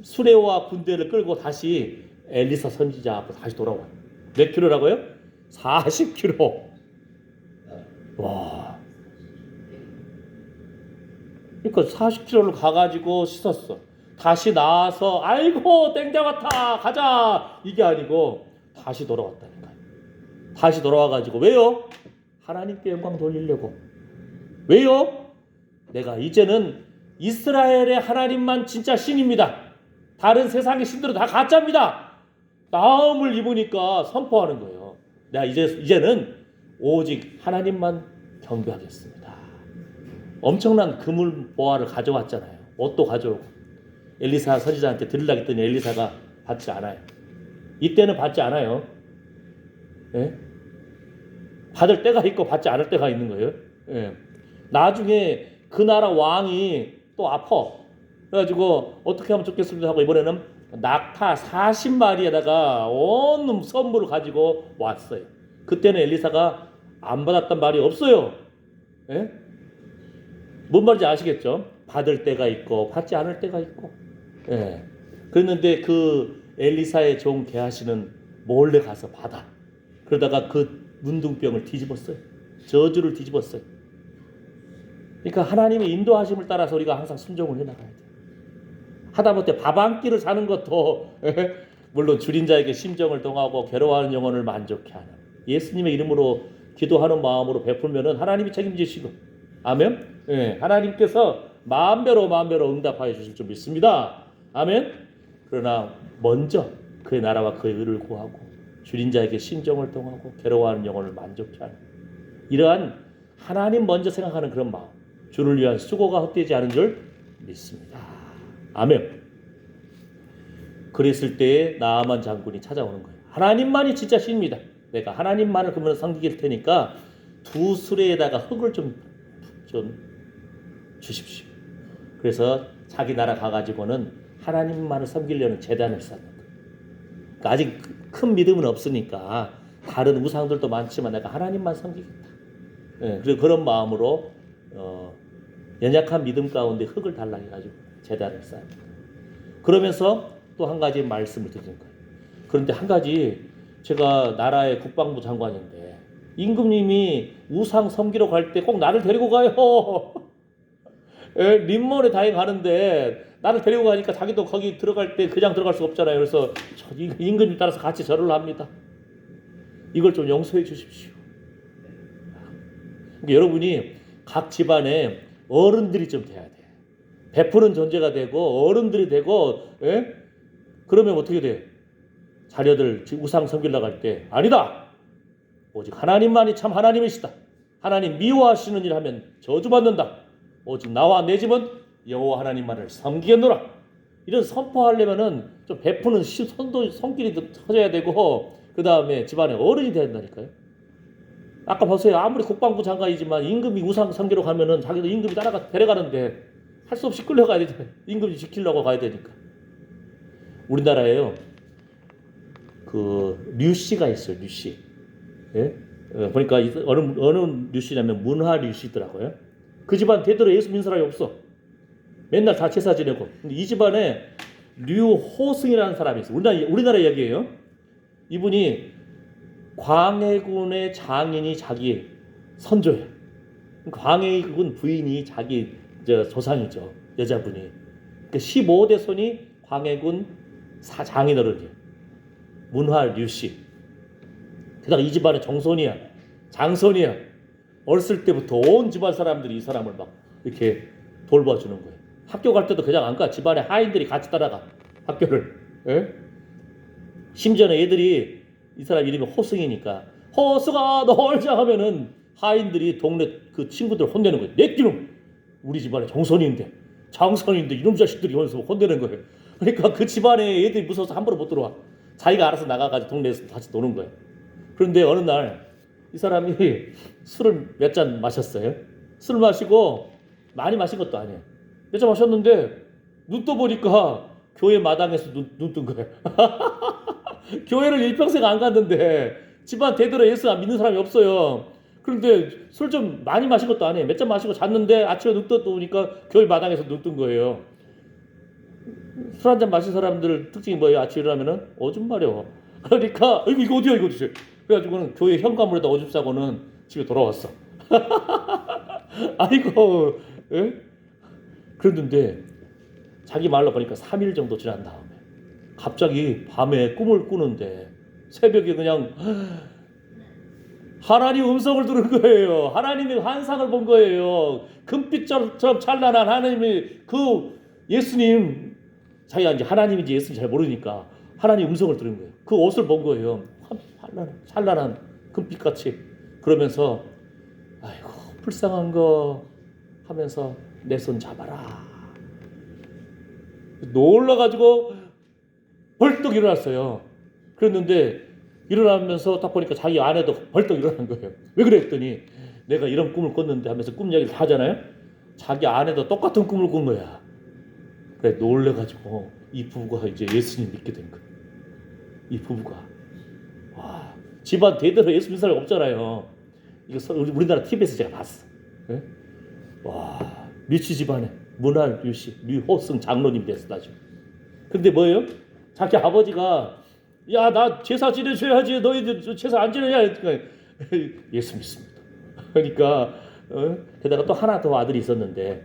[SPEAKER 1] 수레와 군대를 끌고 다시 엘리사 선지자 앞으로 다시 돌아와요. 몇 킬로라고요? 40km. 와. 그러니까 40km를 가가지고 씻었어. 다시 나와서 아이고 땡자 같아 가자 이게 아니고 다시 돌아왔다니까요. 다시 돌아와가지고 왜요? 하나님께 영광 돌리려고. 왜요? 내가 이제는 이스라엘의 하나님만 진짜 신입니다. 다른 세상의 신들은 다 가짜입니다. 나음을 입으니까 선포하는 거예요. 내가 이제는 오직 하나님만 경배하겠습니다. 엄청난 그물 보화를 가져왔잖아요. 옷도 가져오고. 엘리사 선지자한테 드리려고 했더니 엘리사가 받지 않아요. 이때는 받지 않아요. 예? 받을 때가 있고 받지 않을 때가 있는 거예요. 예. 나중에 그 나라 왕이 또 아파. 그래가지고 어떻게 하면 좋겠습니다 하고 이번에는 낙타 40마리에다가 온 선물을 가지고 왔어요. 그때는 엘리사가 안 받았단 말이 없어요. 예? 뭔 말인지 아시겠죠? 받을 때가 있고 받지 않을 때가 있고. 예. 그랬는데 그 엘리사의 종 게하시는 몰래 가서 받아. 그러다가 그 문둥병을 뒤집었어요. 저주를 뒤집었어요. 그러니까 하나님의 인도하심을 따라서 우리가 항상 순종을 해나가야 돼요. 하다못해 밥 한 끼를 사는 것도 물론 줄인 자에게 심정을 동하고 괴로워하는 영혼을 만족해 하는 예수님의 이름으로 기도하는 마음으로 베풀면은 하나님이 책임지시고, 아멘. 예, 하나님께서 마음대로 응답하여 주실 줄 믿습니다. 아멘. 그러나 먼저 그의 나라와 그의 의를 구하고 줄인 자에게 심정을 동하고 괴로워하는 영혼을 만족해 하는 이러한 하나님 먼저 생각하는 그런 마음, 주를 위한 수고가 헛되지 않은 줄 믿습니다. 아멘. 그랬을 때에 나아만 장군이 찾아오는 거예요. 하나님만이 진짜 신입니다. 내가 하나님만을 그러면 섬기길 테니까 두 수레에다가 흙을 좀 주십시오. 그래서 자기 나라 가가지고는 하나님만을 섬기려는 제단을 쌓는 거예요. 그러니까 아직 큰 믿음은 없으니까 다른 우상들도 많지만 내가 하나님만 섬기겠다. 예, 그리고 그런 마음으로 연약한 믿음 가운데 흙을 달라 해가지고 제단을 쌓는 거예요. 그러면서 또 한 가지 말씀을 드리는 거예요. 그런데 한 가지, 제가 나라의 국방부 장관인데 임금님이 우상 섬기러 갈 때 꼭 나를 데리고 가요. 예, 림몬에 다행 가는데 나를 데리고 가니까 자기도 거기 들어갈 때 그냥 들어갈 수가 없잖아요. 그래서 임금님 따라서 같이 절을 합니다. 이걸 좀 용서해 주십시오. 그러니까 여러분이 각 집안에 어른들이 좀 돼야 돼. 베푸는 존재가 되고 어른들이 되고, 예? 그러면 어떻게 돼요? 자녀들 우상 섬기려고 할 때 아니다. 오직 하나님만이 참 하나님이시다. 하나님 미워하시는 일 하면 저주받는다. 오직 나와 내 집은 여호와 하나님만을 섬기겠노라. 이런 선포하려면은 좀 베푸는 손길이 터져야 되고, 그 다음에 집안에 어른이 돼야 된다니까요. 아까 보세요. 아무리 국방부 장관이지만 임금이 우상 섬기러 가면은 자기도 임금이 데려가는데 할 수 없이 끌려가야 돼. 임금이 지키려고 가야 되니까. 우리나라에요, 그 류씨가 있어요. 류씨. 예? 보니까 어느 류씨냐면 문화 류씨더라고요. 그 집안 대대로 예수 믿는 사람이 없어. 맨날 다 제사 지내고. 근데 이 집안에 류호승이라는 사람이 있어요. 우리나라 이야기예요. 이분이 광해군의 장인이 자기 선조예요. 광해군 부인이 자기 조상이죠. 여자분이. 그러니까 15대 손이 광해군 장인어른이에요. 문화 류씨. 게다가 이 집안의 정손이야. 장손이야. 어렸을 때부터 온 집안 사람들이 이 사람을 막 이렇게 돌봐주는 거예요. 학교 갈 때도 그냥 안 가. 집안의 하인들이 같이 따라가. 학교를. 예? 심지어는 애들이 이 사람 이름이 호승이니까 호승아 놀자 하면은 하인들이 동네 그 친구들 혼내는 거예요. 내 끼놈 우리 집안의 정손인데 장선인데 이놈 자식들이 어디서 혼내는 거예요. 그러니까 그 집안에 애들이 무서워서 함부로 못 들어와. 자기가 알아서 나가가지고 동네에서 같이 노는 거예요. 그런데 어느 날 이 사람이 술을 몇 잔 마셨어요. 술 마시고 많이 마신 것도 아니에요. 몇 잔 마셨는데 눈 떠보니까 교회 마당에서 눈 뜬 거예요. 교회를 일평생 안 갔는데 집안 대대로 예수 안 믿는 사람이 없어요. 그런데 술 좀 많이 마신 것도 아니에요. 몇 잔 마시고 잤는데 아침에 눈 떠보니까 교회 마당에서 눈 뜬 거예요. 술 한 잔 마신 사람들 특징이 뭐예요? 아침에 일어나면은 오줌 마려. 그러니까 이거 어디야 이거 도대체. 그래가지고는 교회 현관문에다 오줌 싸고는 집에 돌아왔어. 아이고, 예? 그랬는데 자기 말로 보니까 3일 정도 지난 다음에 갑자기 밤에 꿈을 꾸는데 새벽에 그냥 하나님 음성을 들은 거예요. 하나님의 환상을 본 거예요. 금빛처럼 찬란한 하나님의 그 예수님, 자기가 이제 하나님인지 예수인지 잘 모르니까 하나님 음성을 들은 거예요. 그 옷을 본 거예요. 찬란한 금빛같이. 그러면서 아이고 불쌍한 거 하면서 내 손 잡아라. 놀라가지고 벌떡 일어났어요. 그랬는데 일어나면서 딱 보니까 자기 아내도 벌떡 일어난 거예요. 왜 그래 했더니 내가 이런 꿈을 꿨는데 하면서 꿈 이야기를 다 하잖아요. 자기 아내도 똑같은 꿈을 꾼 거야. 그래 놀래가지고 이 부부가 이제 예수님 믿게 된 거예요. 이 부부가 와 집안 대대로 예수 믿는 사람이 없잖아요. 이거 우리나라 TV에서 제가 봤어. 네? 와 류씨 집안에 문할 류씨 류호승 장로님 됐어 나중에. 근데 뭐예요? 자기 아버지가 야 나 제사 지내줘야지 너희들 제사 안 지내냐 그러니까 예수 믿습니다. 그러니까 게다가 또 하나 더 아들이 있었는데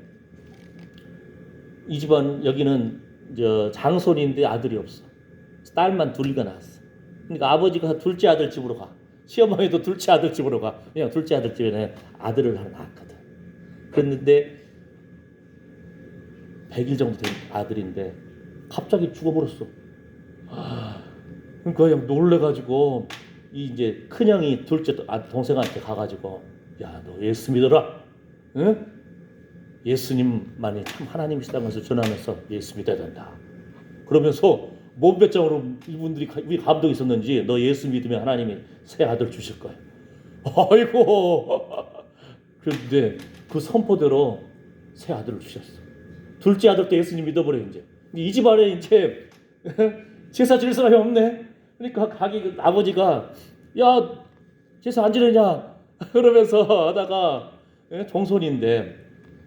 [SPEAKER 1] 이 집안 여기는 저 장손인데 아들이 없어. 딸만 둘이가 낳았어. 그러니까 아버지가 둘째 아들 집으로 가. 시어머니도 둘째 아들 집으로 가. 그냥 둘째 아들 집에 아들을 하나 낳았거든. 그랬는데 100일 정도 된 아들인데 갑자기 죽어버렸어. 그러니까 그냥 놀래가지고 이제 큰형이 둘째 동생한테 가가지고 야 너 예수 믿어라. 응? 예수님만이 참 하나님이시다면서 전하면서 예수 믿어야 된다. 그러면서 몸배짱으로 이분들이 감동이 있었는지 너 예수 믿으면 하나님이 새 아들 주실 거야. 아이고. 그런데 그 선포대로 새 아들을 주셨어. 둘째 아들도 예수님 믿어버려 이제. 이 집안에 이제 제사 지낼 사람이 없네. 그러니까 가기 아버지가 야 제사 안 지내냐 그러면서 하다가 종손인데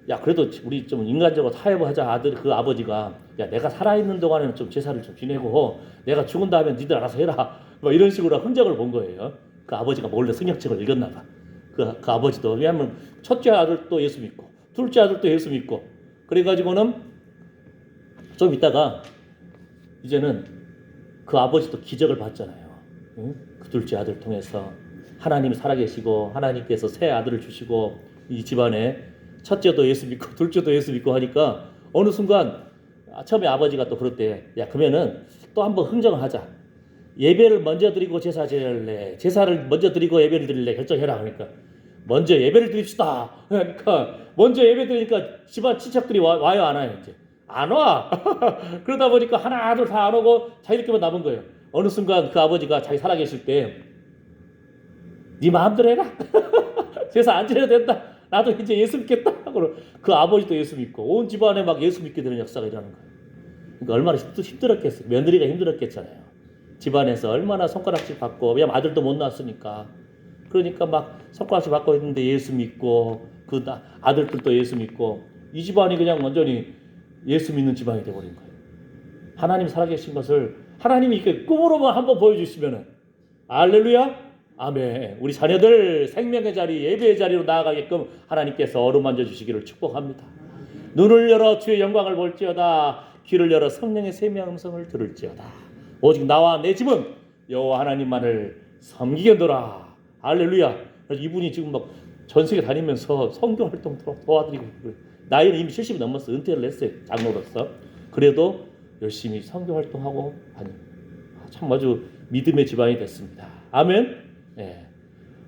[SPEAKER 1] 야 그래도 우리 좀 인간적으로 타협하자. 아들 그 아버지가 야 내가 살아있는 동안에는 좀 제사를 좀 지내고 내가 죽은 다음에 니들 알아서 해라 뭐 이런 식으로 흔적을 본 거예요. 그 아버지가 몰래 성경책을 읽었나 봐. 그 아버지도 왜냐하면 첫째 아들도 예수 믿고 둘째 아들도 예수 믿고 그래가지고는 좀 있다가 이제는 그 아버지도 기적을 봤잖아요. 응? 그 둘째 아들 통해서 하나님이 살아계시고 하나님께서 새 아들을 주시고 이 집안에 첫째도 예수 믿고 둘째도 예수 믿고 하니까 어느 순간 처음에 아버지가 또 그랬대. 야 그러면은 또 한번 흥정을 하자. 예배를 먼저 드리고 제사 지낼래. 제사를 먼저 드리고 예배를 드릴래. 결정해라. 그러니까 먼저 예배를 드립시다. 그러니까 먼저 예배 드리니까 집안 친척들이 와요 안 와요 이제 안 와. 그러다 보니까 하나 둘 다 안 오고 자기들끼리만 남은 거예요. 어느 순간 그 아버지가 자기 살아계실 때 네 마음대로 해라. 제사 안 지내도 된다. 나도 이제 예수 믿겠다. 그 아버지도 예수 믿고 온 집안에 막 예수 믿게 되는 역사가 일어나는 거예요. 그러니까 얼마나 힘들었겠어요. 며느리가 힘들었겠잖아요. 집안에서 얼마나 손가락질 받고 왜냐면 아들도 못 낳았으니까 그러니까 막 손가락질 받고 있는데 예수 믿고 그 아들들도 예수 믿고 이 집안이 그냥 완전히 예수 믿는 집안이 되어버린 거예요. 하나님 살아계신 것을 하나님이 이렇게 꿈으로만 한번 보여주시면은 할렐루야 아멘. 우리 자녀들 생명의 자리 예배의 자리로 나아가게끔 하나님께서 어루만져 주시기를 축복합니다. 눈을 열어 주의 영광을 볼지어다. 귀를 열어 성령의 세미한 음성을 들을지어다. 오직 나와 내 집은 여호와 하나님만을 섬기겠노라. 할렐루야. 그래서 이분이 지금 막 전 세계 다니면서 성경 활동 도와드리고 나이는 이미 70이 넘었어. 은퇴를 했어요. 장로로서. 그래도 열심히 성경 활동하고 참 아주 믿음의 집안이 됐습니다. 아멘. 네.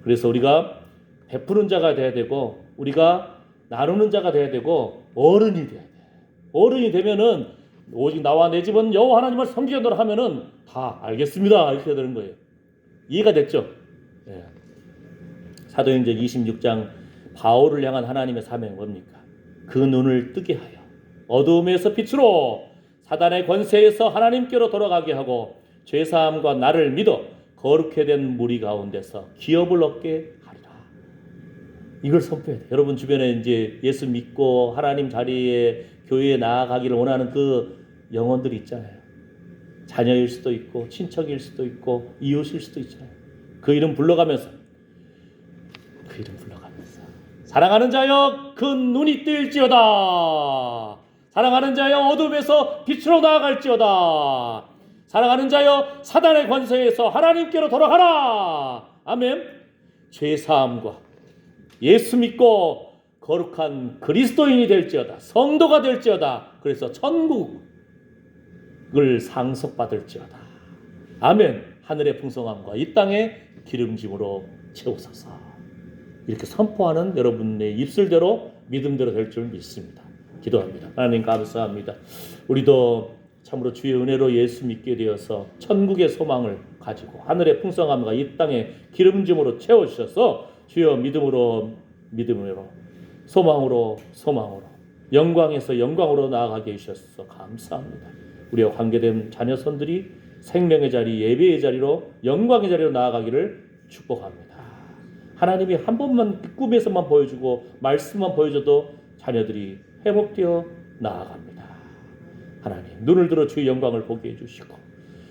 [SPEAKER 1] 그래서 우리가 베푸는 자가 돼야 되고 우리가 나누는 자가 돼야 되고 어른이 돼야 돼. 어른이 되면은 오직 나와 내 집은 여호와 하나님을 섬기겠노라 하면은 다 알겠습니다 이렇게 되는 거예요. 이해가 됐죠? 예. 사도행전 26장 바울을 향한 하나님의 사명은 뭡니까? 그 눈을 뜨게 하여 어두움에서 빛으로 사단의 권세에서 하나님께로 돌아가게 하고 죄사함과 나를 믿어 거룩해 된 무리 가운데서 기업을 얻게 하리라. 이걸 선포해야 돼요. 여러분 주변에 이제 예수 믿고 하나님 자리에 교회에 나아가기를 원하는 그 영혼들이 있잖아요. 자녀일 수도 있고 친척일 수도 있고 이웃일 수도 있잖아요. 그 이름 불러가면서 사랑하는 자여 그 눈이 뜰지어다. 사랑하는 자여 어둠에서 빛으로 나아갈지어다. 사랑하는 자여 사단의 권세에서 하나님께로 돌아가라. 아멘. 죄사함과 예수 믿고 거룩한 그리스도인이 될지어다. 성도가 될지어다. 그래서 천국을 상속받을지어다. 아멘. 하늘의 풍성함과 이 땅의 기름짐으로 채우소서. 이렇게 선포하는 여러분의 입술대로 믿음대로 될 줄 믿습니다. 기도합니다. 하나님 감사합니다. 우리도 참으로 주의 은혜로 예수 믿게 되어서 천국의 소망을 가지고 하늘의 풍성함과 이 땅의 기름짐으로 채워주셔서 주여 믿음으로 소망으로 영광에서 영광으로 나아가게 해주셔서 감사합니다. 우리와 관계된 자녀손들이 생명의 자리, 예배의 자리로 영광의 자리로 나아가기를 축복합니다. 하나님이 한 번만 꿈에서만 보여주고 말씀만 보여줘도 자녀들이 회복되어 나아갑니다. 하나님 눈을 들어 주의 영광을 보게 해주시고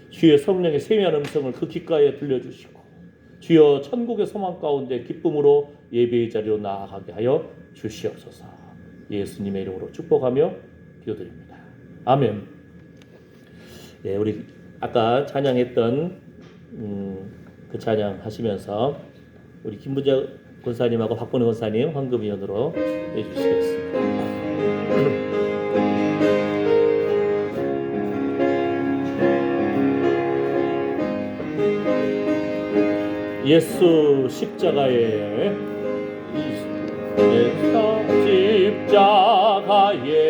[SPEAKER 1] 주의 성령의 세미한 음성을 그 귓가에 들려주시고 주여 천국의 소망 가운데 기쁨으로 예배의 자리로 나아가게 하여 주시옵소서. 예수님의 이름으로 축복하며 기도드립니다. 아멘. 예, 우리 아까 찬양했던 그 찬양 하시면서 우리 김부자 권사님하고 박본혜 권사님 황금위원으로 해주시겠습니다. 예수 십자가에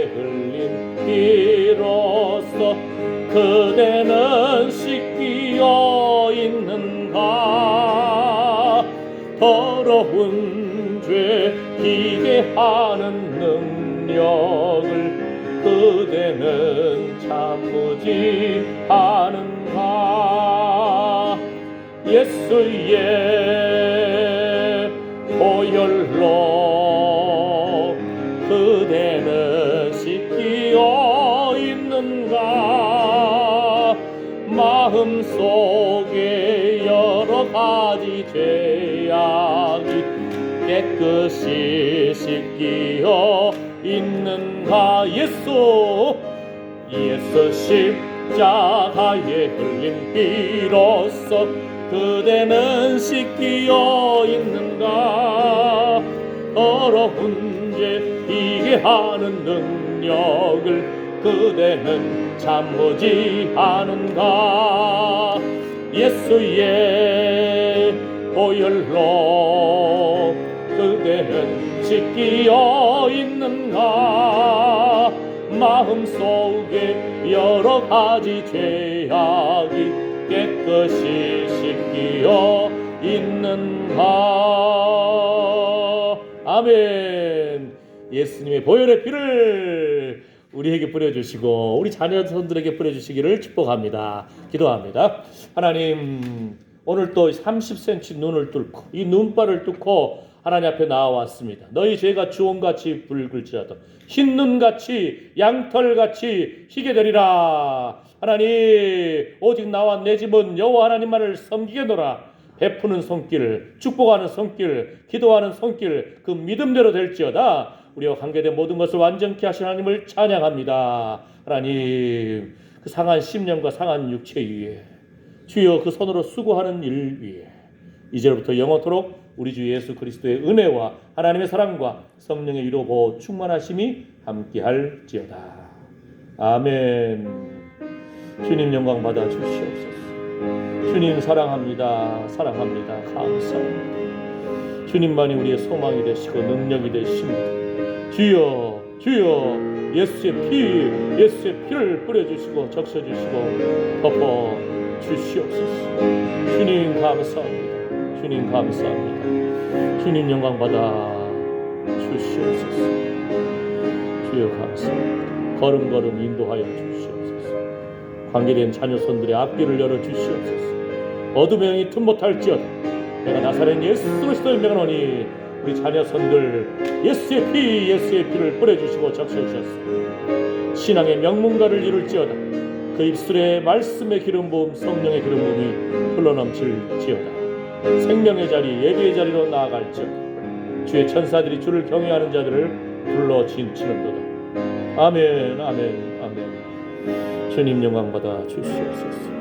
[SPEAKER 1] 흘린 피로써 그대는 씻기어 있는가. 더러운 죄 희게 하는 능력을 그대는 참으지 않은가. 예수의 보혈로 그대는 씻기어 있는가. 마음속에 여러 가지 죄악이 깨끗이 씻기어 있는가. 예수 십자가에 흘린 피로써 그대는 씻기어 있는가. 더러운 죄 희게 하는 능력을 그대는 참으지 않은가. 예수의 보혈로 그대는 씻기어 있는가. 마음속에 여러 가지 죄악이 깨끗이 씻기어 있는가. 아멘. 예수님의 보혈의 피를 우리에게 뿌려주시고 우리 자녀손들에게 뿌려주시기를 축복합니다. 기도합니다. 하나님, 오늘 또 30cm 눈을 뚫고 이 눈발을 뚫고 하나님 앞에 나와왔습니다. 너희 죄가 주홍같이 붉을지라도 흰 눈같이 양털같이 희게 되리라. 하나님, 오직 나와 내 집은 여호와 하나님만을 섬기겠노라. 베푸는 손길, 축복하는 손길, 기도하는 손길, 그 믿음대로 될지어다. 우리와 관계된 모든 것을 완전케 하신 하나님을 찬양합니다. 하나님, 그 상한 심령과 상한 육체 위에 주여 그 손으로 수고하는 일 위에 이제부터 영원토록 우리 주 예수 그리스도의 은혜와 하나님의 사랑과 성령의 위로 충만하심이 함께할지어다. 아멘. 주님 영광 받아 주시옵소서. 주님 사랑합니다. 감사합니다. 주님만이 우리의 소망이 되시고 능력이 되십니다. 주여 예수의 피를 뿌려주시고 적셔주시고 덮어 주시옵소서. 주님 감사합니다. 주님 감사합니다. 주님 영광 받아 주시옵소서. 주여 감사합니다. 걸음걸음 인도하여 주시옵소서. 관계된 자녀손들의 앞길을 열어 주시옵소서. 어둠의 영이 틈 못할지어다. 내가 나사렛 예수 그리스도의 명하노니 우리 자녀손들 예수의 피를 뿌려주시고 적셔주셨습니다. 신앙의 명문가를 이룰지어다. 그 입술에 말씀의 기름 부음 성령의 기름 부음이 흘러넘칠지어다. 생명의 자리 예비의 자리로 나아갈지어다. 주의 천사들이 주를 경외하는 자들을 불러 진치는도다. 아멘 아멘 아멘. 주님 영광 받아 주시옵소서.